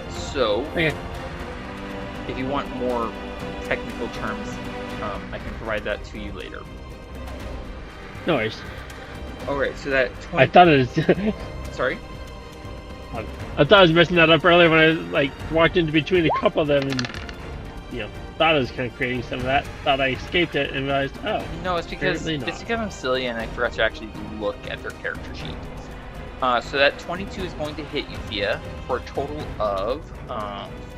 A: So,
B: Okay.
A: if you want more technical terms, I can provide that to you later.
B: No worries.
A: Alright, so that 20...
B: I thought it was.
A: Sorry?
B: I thought I was messing that up earlier when I walked into between a couple of them and thought I was kind of creating some of that. Thought I escaped it and realized, oh.
A: No, it's because
B: apparently not.
A: I'm silly and I forgot to actually look at their character sheet. So that 22 is going to hit you, Thía, for a total of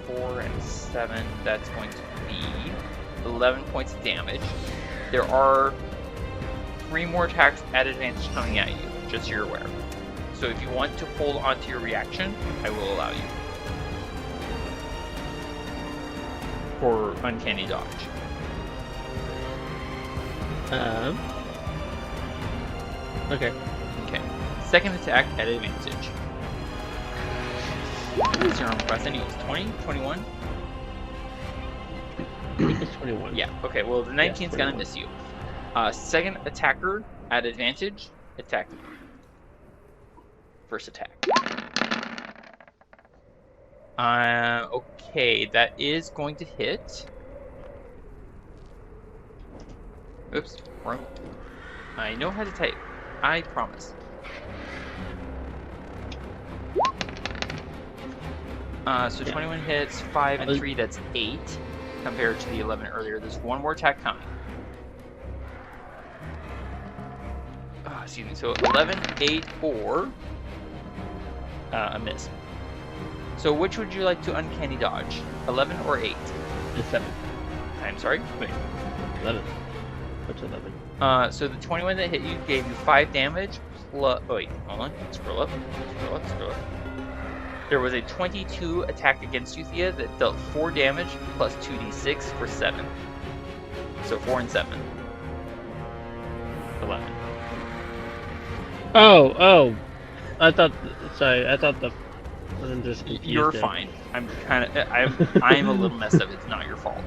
A: 4 and 7. That's going to be 11 points of damage. There are 3 more attacks at advantage coming at you, just so you're aware. So if you want to hold on to your reaction, I will allow you. For Uncanny Dodge.
B: Okay.
A: Okay. Second attack at advantage. What is your arm class? I think it's 20? 21?
B: I think it's 21.
A: Yeah, okay, well the 19's gonna miss you. Second attacker at advantage, attack me. First attack. Okay, that is going to hit. Oops, wrong. I know how to type. I promise. So 21 hits, 5 and 3, that's 8 compared to the 11 earlier. There's one more attack coming. Excuse me, so 11, 8, or a miss. So which would you like to uncanny dodge? 11 or 8?
B: It's 7.
A: I'm sorry?
B: Wait. 11. What's 11?
A: So the 21 that hit you gave you 5 damage plus. Oh, wait, hold on. Scroll up. There was a 22 attack against you, Thía, that dealt 4 damage plus 2d6 for 7. So 4 and 7. 11.
B: Oh. I thought the. I'm just confused.
A: You're
B: now.
A: fine. I'm a little messed up. It's not your fault.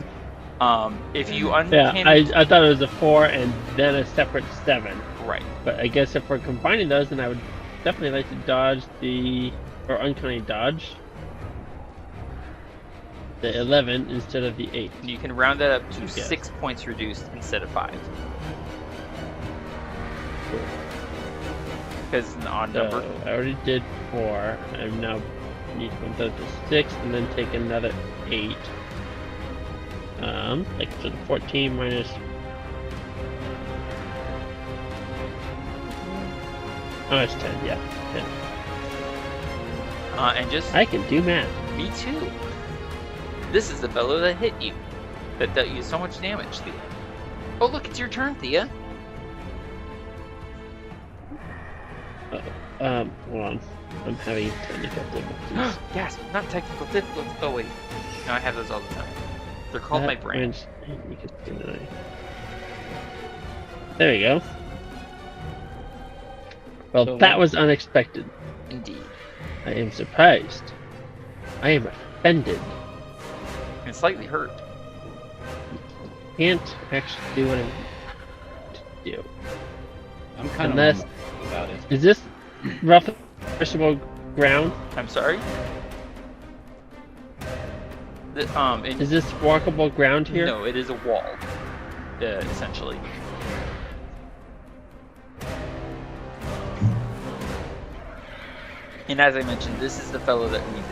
A: If you
B: Yeah, I thought it was a 4 and then a separate 7.
A: Right.
B: But I guess if we're combining those, then I would definitely like to dodge or uncanny dodge the 11 instead of the 8.
A: You can round that up to 6 points reduced instead of 5. Because it's an odd number.
B: I already did 4. I now need to bump that to 6 and then take another 8. Like so 14 minus. Oh, it's 10. Yeah, 10.
A: And just
B: I can do math.
A: me too. This is the fellow that hit you, that dealt you so much damage, Thía. Oh, look, it's your turn, Thía.
B: Hold on. I'm having technical difficulties.
A: Yes, not technical difficulties. Oh wait, no, I have those all the time. They're called my brain.
B: There we go. Well, that was unexpected.
A: Indeed.
B: I am surprised. I am offended.
A: And slightly hurt.
B: Can't actually do what I want to do.
C: I'm kind
B: Unless,
C: of about it.
B: is this rough vegetable ground?
A: I'm sorry?
B: Is this walkable ground here?
A: No, it is a wall, essentially. And as I mentioned, this is the fellow that we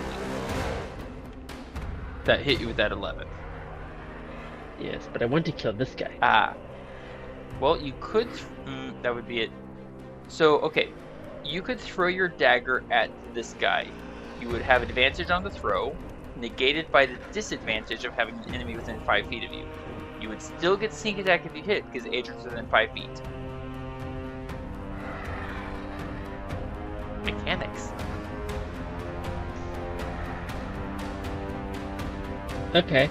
A: that hit you with that 11.
B: Yes, but I want to kill this guy.
A: Ah. Well, you could... that would be it. So, okay. You could throw your dagger at this guy. You would have advantage on the throw, negated by the disadvantage of having an enemy within 5 feet of you. You would still get sneak attack if you hit, because Adran's within 5 feet. Mechanics.
B: Okay.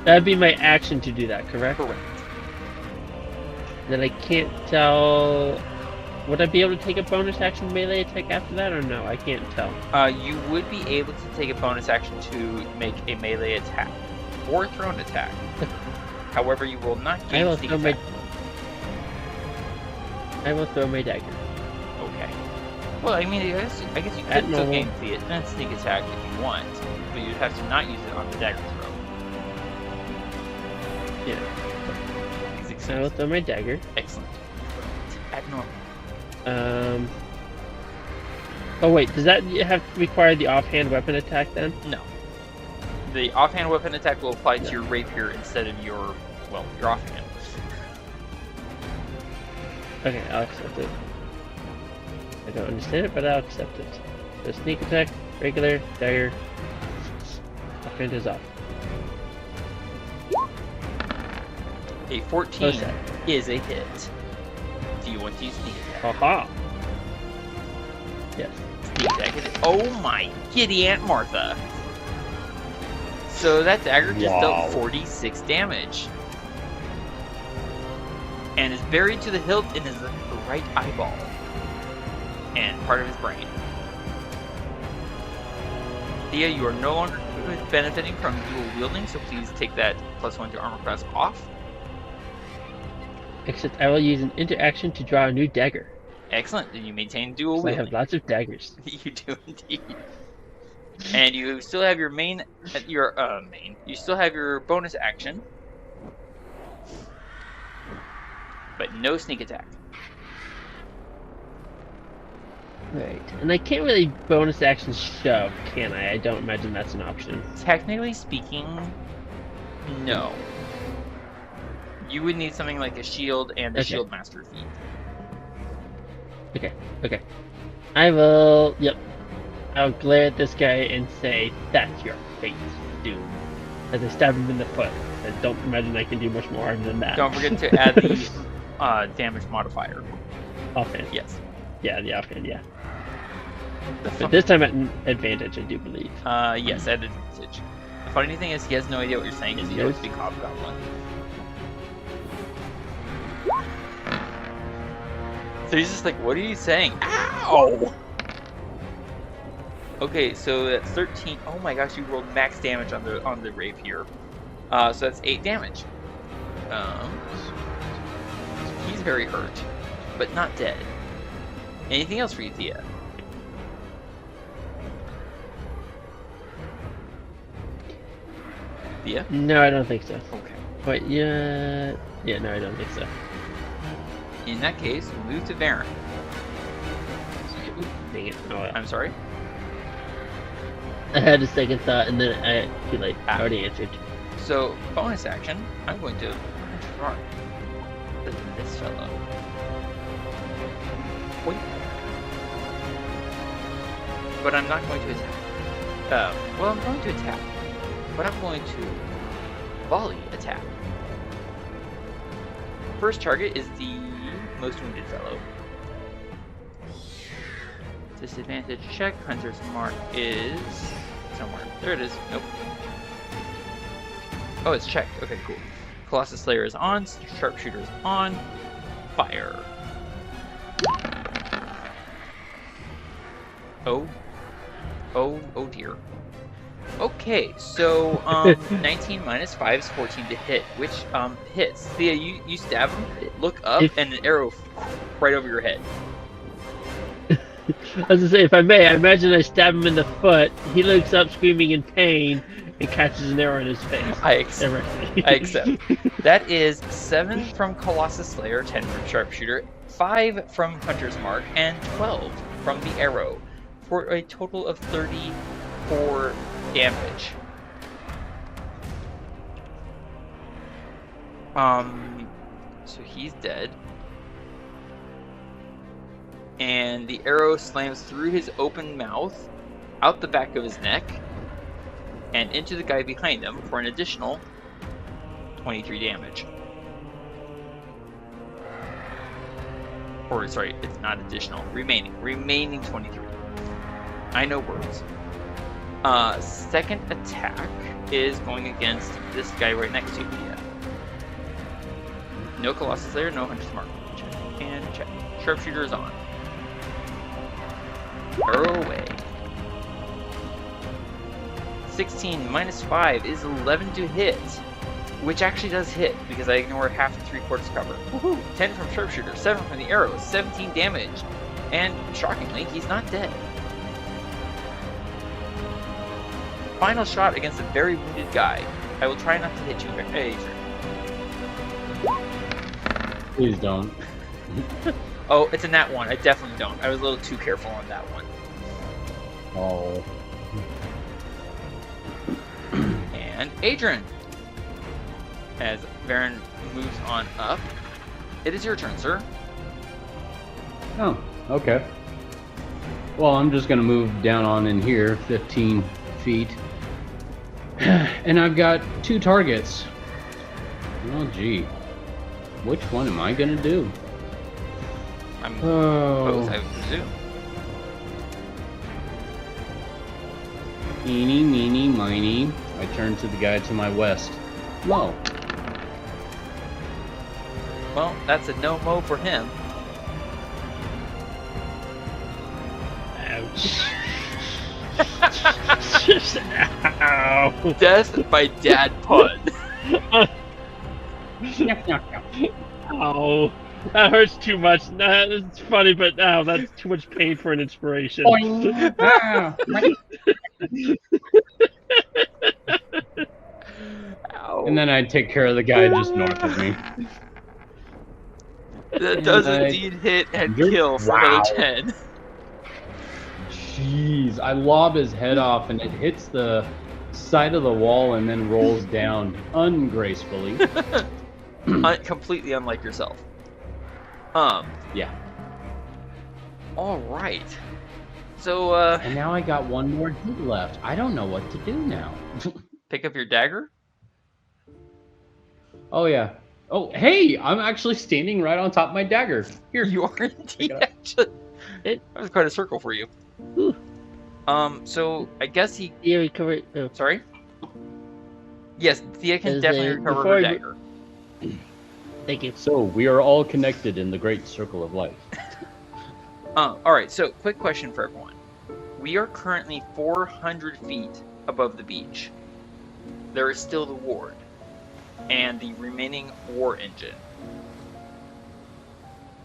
B: That'd be my action to do that, correct?
A: Correct.
B: Then I can't tell... Would I be able to take a bonus action melee attack after that, or no? I can't tell.
A: You would be able to take a bonus action to make a melee attack, or a thrown attack. However, you will not gain sneak attack.
B: I will throw my dagger.
A: Okay. Well, I mean, I guess you could still gain sneak attack if you want, but you'd have to not use it on the dagger throw.
B: Yeah. I will throw my dagger.
A: Excellent. Abnormal.
B: Oh wait, does that have to require the offhand weapon attack then?
A: No. The offhand weapon attack will apply to your rapier instead of your offhand.
B: Okay, I'll accept it. I don't understand it, but I'll accept it. So sneak attack, regular, dagger, offhand is off.
A: A 14 is a hit. Do you want to use sneak attack?
B: Haha. Yes.
A: Sneak attack is oh my giddy Aunt Martha. So that dagger just dealt 46 damage. And is buried to the hilt in his right eyeball. And part of his brain. Thía, you are no longer benefiting from dual wielding, so please take that +1 to armor class off.
B: Except I will use an interaction to draw a new dagger.
A: Excellent, then you maintain dual wielding.
B: I have lots of daggers.
A: You do indeed. And you still have your you still have your bonus action. But no sneak attack.
B: Right, and I can't really bonus action shove, can I? I don't imagine that's an option.
A: Technically speaking, no. You would need something like a shield and a shield master feat.
B: Okay. I will, I'll glare at this guy and say, that's your fate, dude. As I stab him in the foot. I don't imagine I can do much more than that.
A: Don't forget to add the damage modifier.
B: Offhand.
A: Yes.
B: Yeah, the offhand, yeah. But this time at an advantage, I do believe.
A: Yes, at advantage. The funny thing is, he has no idea what you're saying because he knows to speak hobgoblin. So he's just like, what are you saying? Ow! Okay, so that's 13. Oh my gosh, you rolled max damage on the rapier. So that's 8 damage. He's very hurt, but not dead. Anything else for you, Thía? Thía?
B: No, I don't think so.
A: Okay.
B: But yeah, no, I don't think so.
A: In that case, we'll move to Varin.
B: Dang it! Oh,
A: I'm sorry.
B: I had a second thought, and then I feel like I already answered.
A: So, bonus action, I'm going to try this fellow. Wait. But I'm not going to attack. Well, I'm going to attack. But I'm going to volley attack. First target is the most wounded fellow. Disadvantage check. Hunter's mark is somewhere. There it is. Nope. Oh, it's checked. Okay, cool. Colossus Slayer is on. Sharpshooter is on. Fire. Oh dear. Okay, so 19 minus 5 is 14 to hit, which hits. Thía, you stab him, look up, and an arrow right over your head.
B: I was gonna say, if I may, I imagine I stab him in the foot. He looks up, screaming in pain, and catches an arrow in his face.
A: I accept. That is 7 from Colossus Slayer, 10 from Sharpshooter, 5 from Hunter's Mark, and 12 from the arrow, for a total of 34 damage. So he's dead. And the arrow slams through his open mouth, out the back of his neck, and into the guy behind him for an additional 23 damage. Or, sorry, it's not additional. Remaining 23. I know words. Second attack is going against this guy right next to you. No Colossus Slayer, no Hunter's Mark. Check and check. Sharpshooter is on. Arrow away. 16 minus 5 is 11 to hit, which actually does hit because I ignore half and 3/4 cover. Woohoo! 10 from Sharpshooter, 7 from the arrow, 17 damage, and shockingly, he's not dead. Final shot against a very wounded guy. I will try not to hit you, Adran.
C: Please don't.
A: Oh, it's a nat 1. I definitely don't. I was a little too careful on that one.
C: Oh.
A: And Adran. As Varin moves on up, it is your turn, sir.
C: Oh, okay. Well, I'm just gonna move down on in here, 15 feet. And I've got 2 targets. Oh, gee. Which one am I gonna do?
A: Both, I would presume.
C: Eeny, meeny, miny. I turn to the guy to my west. No.
A: Well, that's a no-mo for him.
B: Ouch. Ow.
A: Death by dad pun.
B: Ow. That hurts too much. Nah, it's funny, but that's too much pain for an inspiration.
C: And then I take care of the guy just north of me.
A: That does indeed hit and kill for A10.
C: Jeez, I lob his head off and it hits the side of the wall and then rolls down ungracefully.
A: Completely unlike yourself.
C: Yeah.
A: All right. So,
C: and now I got one more hit left. I don't know what to do now.
A: Pick up your dagger.
C: Oh yeah. Oh hey, I'm actually standing right on top of my dagger. Here,
A: you are indeed actually. That was quite a circle for you.
B: Ooh.
A: So I guess he...
B: Thía recovered... Oh.
A: Sorry? Yes, Thía can definitely recover her dagger.
B: Thank you.
C: So, we are all connected in the great circle of life.
A: Alright, so quick question for everyone. We are currently 400 feet above the beach. There is still the ward and the remaining war engine.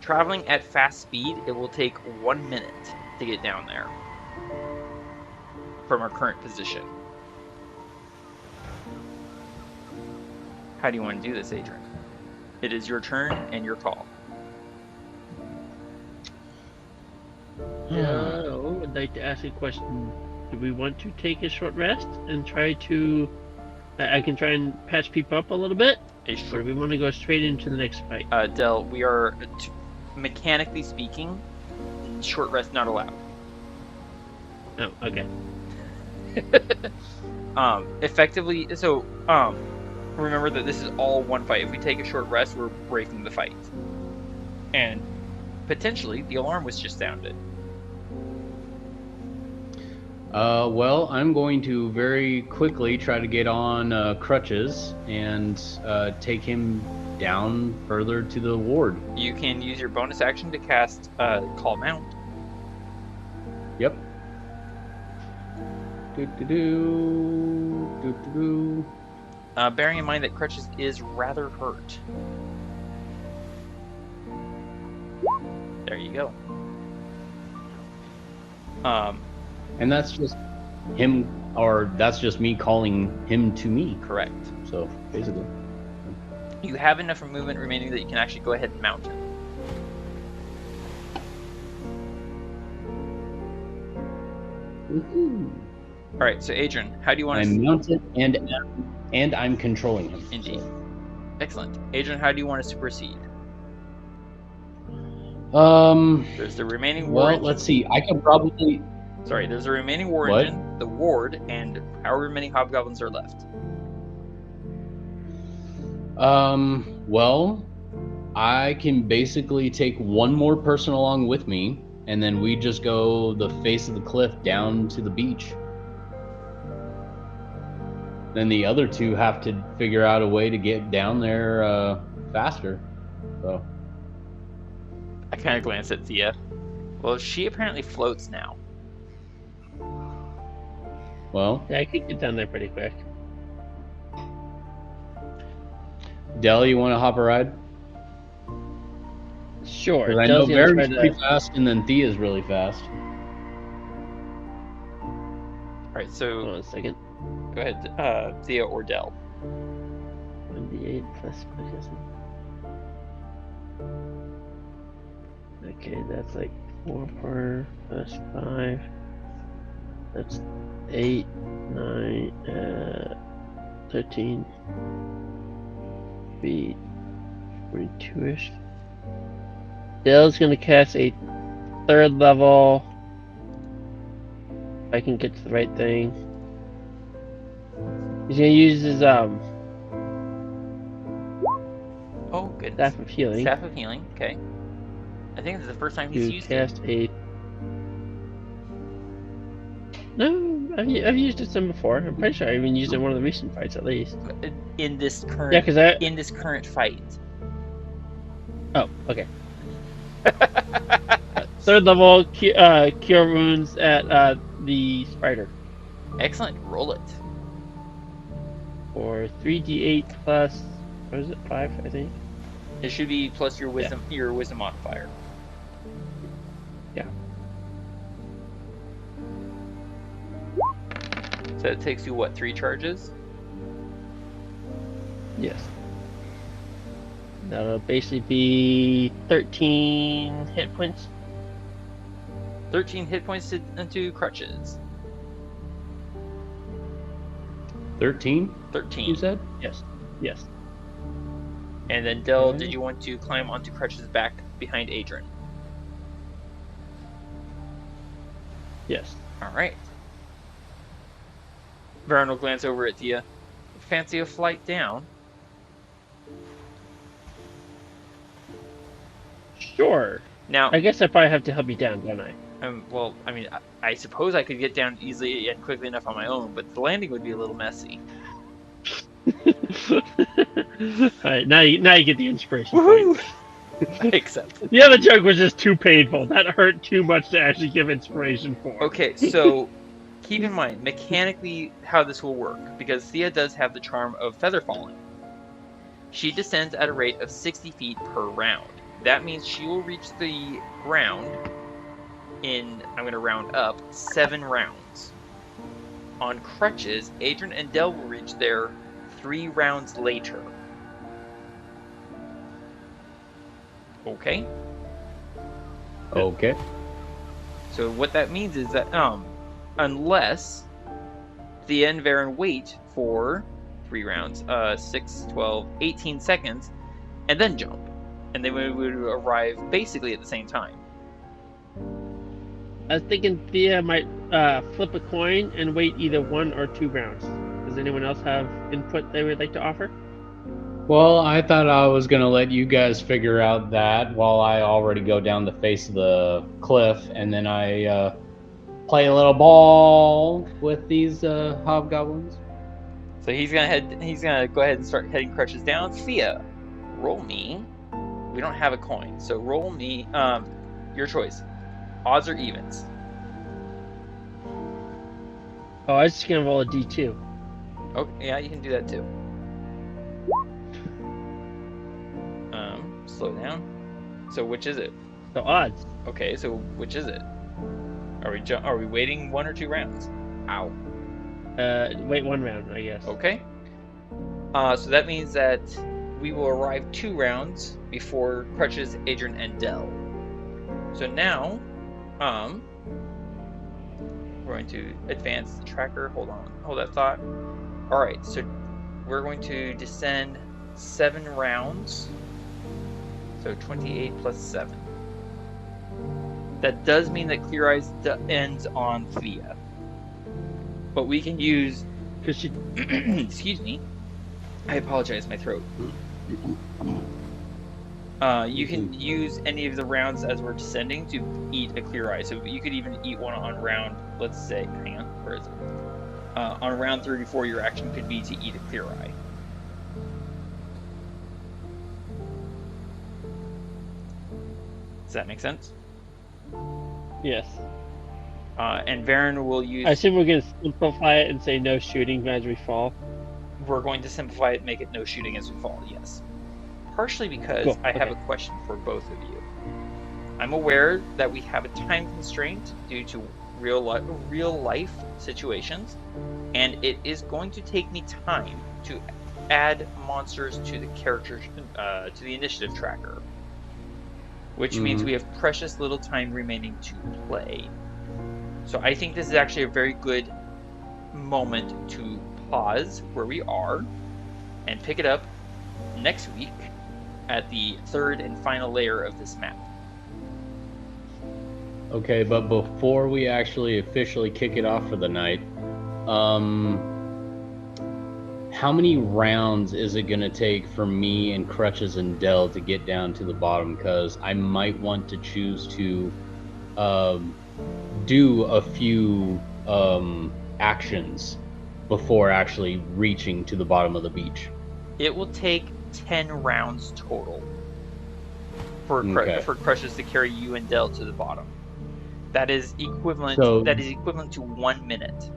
A: Traveling at fast speed, it will take 1 minute to get down there from our current position. How do you want to do this, Adran? It is your turn and your call.
B: I would like to ask a question. Do we want to take a short rest and try to... I can try and patch people up a little bit? Or do we want to go straight into the next fight?
A: Del, we are, mechanically speaking, short rest not allowed.
B: Oh, okay.
A: Effectively, so, remember that this is all one fight. If we take a short rest, we're breaking the fight. And potentially, the alarm was just sounded.
C: Well, I'm going to very quickly try to get on crutches and take him down further to the ward.
A: You can use your bonus action to cast Call Mount.
C: Yep. Bearing
A: in mind that crutches is rather hurt. There you go.
C: And that's just him, or that's just me calling him to me.
A: Correct.
C: So, basically.
A: You have enough movement remaining that you can actually go ahead and mount him.
C: Woohoo!
A: Alright, so Adran, how do you want to...
C: I'm mounted and I'm controlling him.
A: Indeed. Excellent. Adran, how do you want us to proceed?
C: There's
A: the remaining war engine.
C: Let's see. I could probably...
A: Sorry, there's the remaining war engine, the ward, and however many hobgoblins are left.
C: Well, I can basically take one more person along with me, and then we just go the face of the cliff down to the beach. Then the other two have to figure out a way to get down there faster. So
A: I kind of glance at Thía. Well, she apparently floats now.
C: Well,
B: yeah, I could get down there pretty quick.
C: Del, you want to hop a ride?
B: Sure.
C: Because I know Varin's pretty fast, and then Thea's really fast.
A: Alright, so...
B: Hold on a second.
A: Go ahead, Thía or Del.
B: 1d8 plus wisdom. Okay, that's like 4 plus 5. That's 8, 9, 13. Be 42-ish. Dale's gonna cast a 3rd level. If I can get to the right thing. He's gonna use his
A: oh goodness.
B: Staff of Healing.
A: Staff of Healing, okay. I think this is the first time he's used
B: cast it. No, I've used it some before. I'm pretty sure I even used it in one of the recent fights, at least.
A: In this current, in this current fight.
B: Oh, okay. 3rd level, cure wounds at the spider.
A: Excellent. Roll it.
B: For 3d8 plus, what is it? 5, I think.
A: It should be plus your wisdom, your wisdom modifier.
B: Yeah.
A: So it takes you what, 3 charges?
B: Yes. That'll basically be 13 hit points.
A: 13 hit points into crutches.
C: 13?
A: 13.
C: You said?
B: Yes. Yes.
A: And then Del, did you want to climb onto crutches back behind Adran?
B: Yes.
A: Alright. Varin will glance over at Thía. Fancy a flight down?
B: Sure.
A: Now,
B: I guess I probably have to help you down, don't I?
A: well, I mean, I suppose I could get down easily and quickly enough on my own, but the landing would be a little messy.
B: Alright, now you get the inspiration
A: Woohoo!
B: point.
A: Except.
B: The other joke was just too painful. That hurt too much to actually give inspiration for.
A: Okay, so keep in mind, mechanically, how this will work, because Thía does have the charm of feather falling. She descends at a rate of 60 feet per round. That means she will reach the ground in, I'm going to round up, 7 rounds. On crutches, Adran and Del will reach there 3 rounds later. Okay?
C: Okay.
A: So what that means is that, unless Thía and Varin wait for 3 rounds, 6, 12, 18 seconds, and then jump. And they would arrive basically at the same time.
B: I was thinking Thea might flip a coin and wait either 1 or 2 rounds. Does anyone else have input they would like to offer?
C: Well, I thought I was going to let you guys figure out that while I already go down the face of the cliff, and then I play a little ball with these hobgoblins.
A: So he's gonna go ahead and start heading crutches down. Thea, roll me. We don't have a coin, so roll me. Your choice. Odds or evens.
B: Oh, I was just gonna roll a D2.
A: Oh, yeah, you can do that too. Slow down. So which is it?
B: So odds.
A: Okay, so which is it? Are we waiting 1 or 2 rounds? Ow.
B: Wait 1 round, I guess.
A: Okay. So that means that we will arrive 2 rounds before Crutches, Adran, and Del. So now, we're going to advance the tracker. Hold on. Hold that thought. Alright, so we're going to descend 7 rounds. So 28 plus 7. That does mean that Clear Eyes ends on Thea. But we can use...
B: Because she...
A: Excuse me. I apologize, my throat. You can use any of the rounds as we're descending to eat a Clear Eye. So you could even eat one on round, let's say, hang on, where is it? On round 34, your action could be to eat a Clear Eye. Does that make sense?
B: Yes.
A: And Varin will use...
B: I assume we're going to simplify it and say no shooting as we fall.
A: We're going to simplify it and make it no shooting as we fall, yes. Partially because
B: Cool.
A: I have a question for both of you. I'm aware that we have a time constraint due to real life situations, and it is going to take me time to add monsters to the character to the initiative tracker, which means we have precious little time remaining to play. So I think this is actually a very good moment to pause where we are and pick it up next week at the 3rd and final layer of this map.
C: Okay, but before we actually officially kick it off for the night, how many rounds is it going to take for me and Crutches and Del to get down to the bottom? Because I might want to choose to do a few actions before actually reaching to the bottom of the beach.
A: It will take 10 rounds total for Crutches to carry you and Del to the bottom. That is equivalent. That is equivalent to 1 minute.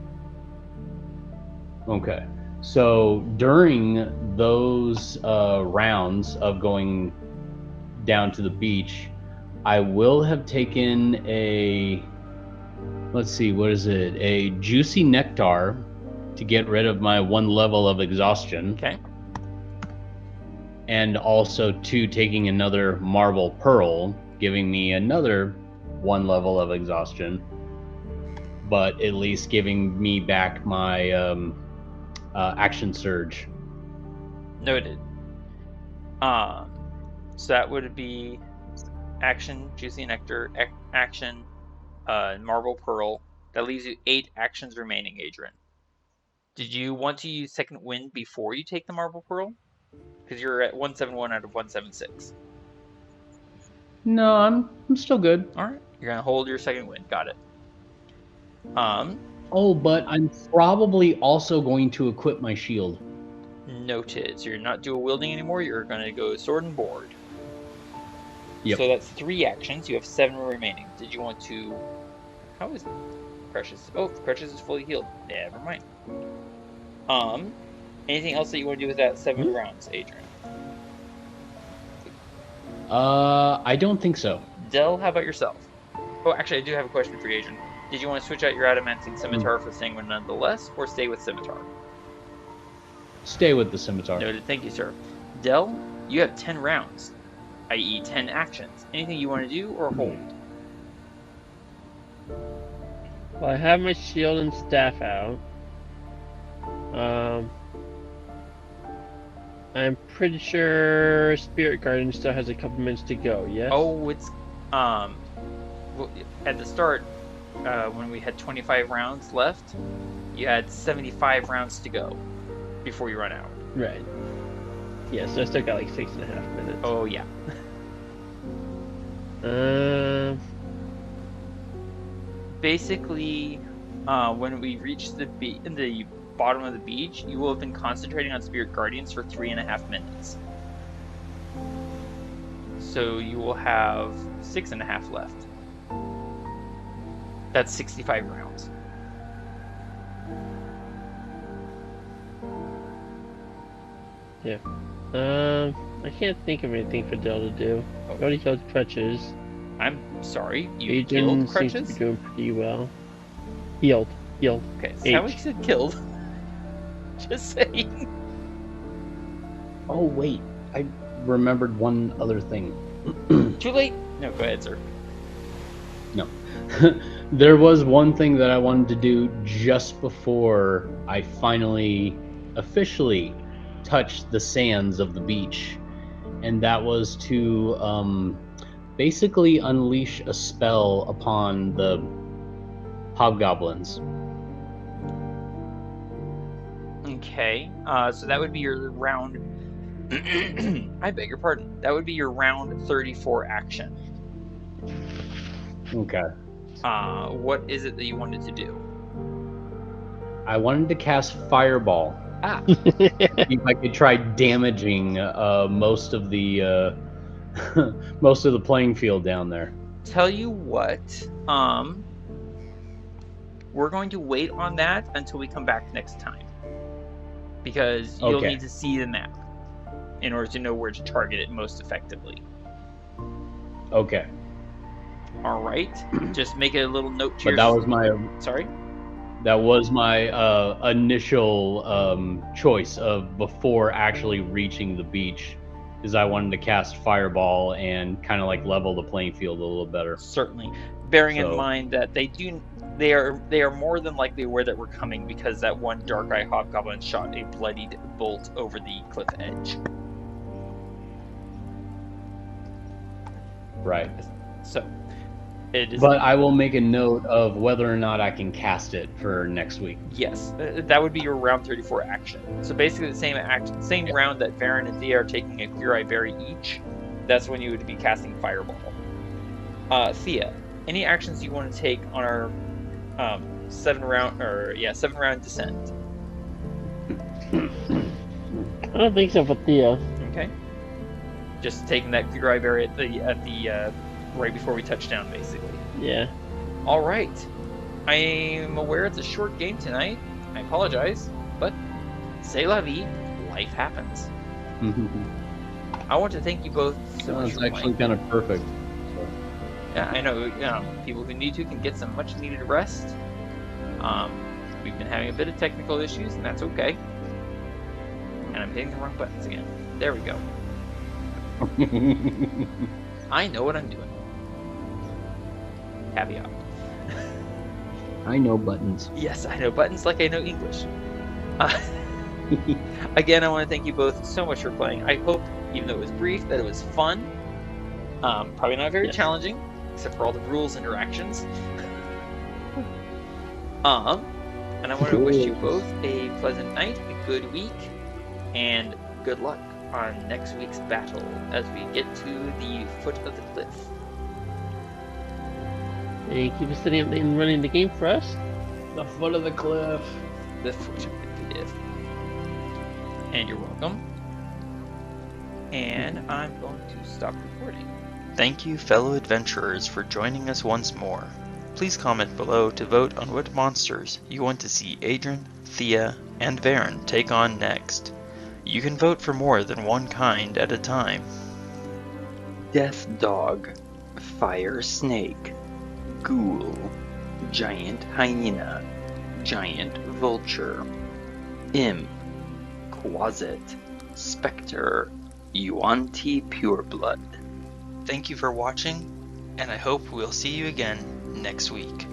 C: Okay. So during those rounds of going down to the beach, I will have taken a, let's see, what is it? A juicy nectar to get rid of my 1 level of exhaustion.
A: Okay.
C: And also taking another marble pearl, giving me another 1 level of exhaustion, but at least giving me back my action surge.
A: Noted. So that would be action, juicy nectar, action, marble pearl. That leaves you 8 actions remaining, Adran. Did you want to use second wind before you take the marble pearl? Because you're at 171 out of 176.
C: No, I'm still good.
A: All right, you're gonna hold your second wind. Got it.
C: Oh, but I'm probably also going to equip my shield.
A: Noted. So you're not dual wielding anymore. You're gonna go sword and board.
C: Yep.
A: So that's 3 actions. You have 7 remaining. Did you want to? How is Precious? Oh, Precious is fully healed. Never mind. Anything else that you want to do with that 7 rounds, Adran?
C: I don't think so.
A: Dell, how about yourself? Oh, actually, I do have a question for you, Adran. Did you want to switch out your adamantine scimitar for Sanguine nonetheless, or stay with scimitar?
C: Stay with the scimitar.
A: Noted. Thank you, sir. Dell, you have 10 rounds, i.e. 10 actions. Anything you want to do or hold?
B: Well, I have my shield and staff out. I'm pretty sure Spirit Guardian still has a couple minutes to go, yes?
A: Oh, it's, well, at the start, when we had 25 rounds left, you had 75 rounds to go before you run out.
B: Right. Yeah, so I still got like 6.5 minutes.
A: Oh, yeah. Basically, when we reach the bottom of the beach, you will have been concentrating on Spirit Guardians for 3.5 minutes. So you will have 6.5 left. That's 65 rounds.
B: Yeah. I can't think of anything for Dell to do. I already killed Crutches.
A: I'm sorry, you
B: Adrian
A: killed
B: seems
A: Crutches?
B: to be doing pretty well. Healed.
A: Okay, so how he said killed. Just saying.
C: Oh, wait. I remembered one other thing.
A: Too late? No, go ahead, sir.
C: No. There was one thing that I wanted to do just before I finally officially touched the sands of the beach. And that was to basically unleash a spell upon the hobgoblins.
A: Okay, so that would be your round... I beg your pardon. That would be your round 34 action.
C: Okay.
A: What is it that you wanted to do?
C: I wanted to cast Fireball.
A: Ah.
C: If I could try damaging most of the most of the playing field down there.
A: Tell you what, we're going to wait on that until we come back next time. Because you'll need to see the map in order to know where to target it most effectively.
C: Okay.
A: All right. Just make a little note to
C: But that was my...
A: Sorry?
C: That was my initial choice of before actually reaching the beach, is I wanted to cast Fireball and kind of like level the playing field a little better.
A: Certainly. Bearing in mind that they are more than likely aware that we're coming because that one dark eye hobgoblin shot a bloodied bolt over the cliff edge.
C: Right.
A: So, it is.
C: But I will make a note of whether or not I can cast it for next week.
A: Yes, that would be your round 34 action. So basically, the same round that Varin and Thía are taking a Clear Eye Berry each. That's when you would be casting Fireball. Thía, any actions you want to take on our 7 round descent?
B: I don't think so for Thía.
A: Okay. Just taking that Clear Eye Berry at the right before we touch down, basically.
B: Yeah.
A: All right. I'm aware it's a short game tonight. I apologize, but c'est la vie. Life happens. I want to thank you both so much.
C: It's actually kind of perfect. So.
A: Yeah, I know. People who need to can get some much-needed rest. We've been having a bit of technical issues, and that's okay. And I'm hitting the wrong buttons again. There we go. I know what I'm doing. Caveat.
C: I know buttons.
A: Yes, I know buttons like I know English. Again, I want to thank you both so much for playing. I hope, even though it was brief, that it was fun. Probably not very challenging, except for all the rules interactions. And I want to wish you both a pleasant night, a good week, and good luck. on next week's battle as we get to the foot of the cliff.
B: Thank you for sitting up and running the game for us.
C: The foot of the cliff.
A: The foot of the cliff. And you're welcome. And I'm going to stop recording.
D: Thank you, fellow adventurers, for joining us once more. Please comment below to vote on what monsters you want to see Adran, Thía, and Varin take on next. You can vote for more than one kind at a time.
E: Death Dog, Fire Snake, Ghoul, Giant Hyena, Giant Vulture, Imp, Quasit, Specter, Yuan-Ti Pureblood.
D: Thank you for watching, and I hope we'll see you again next week.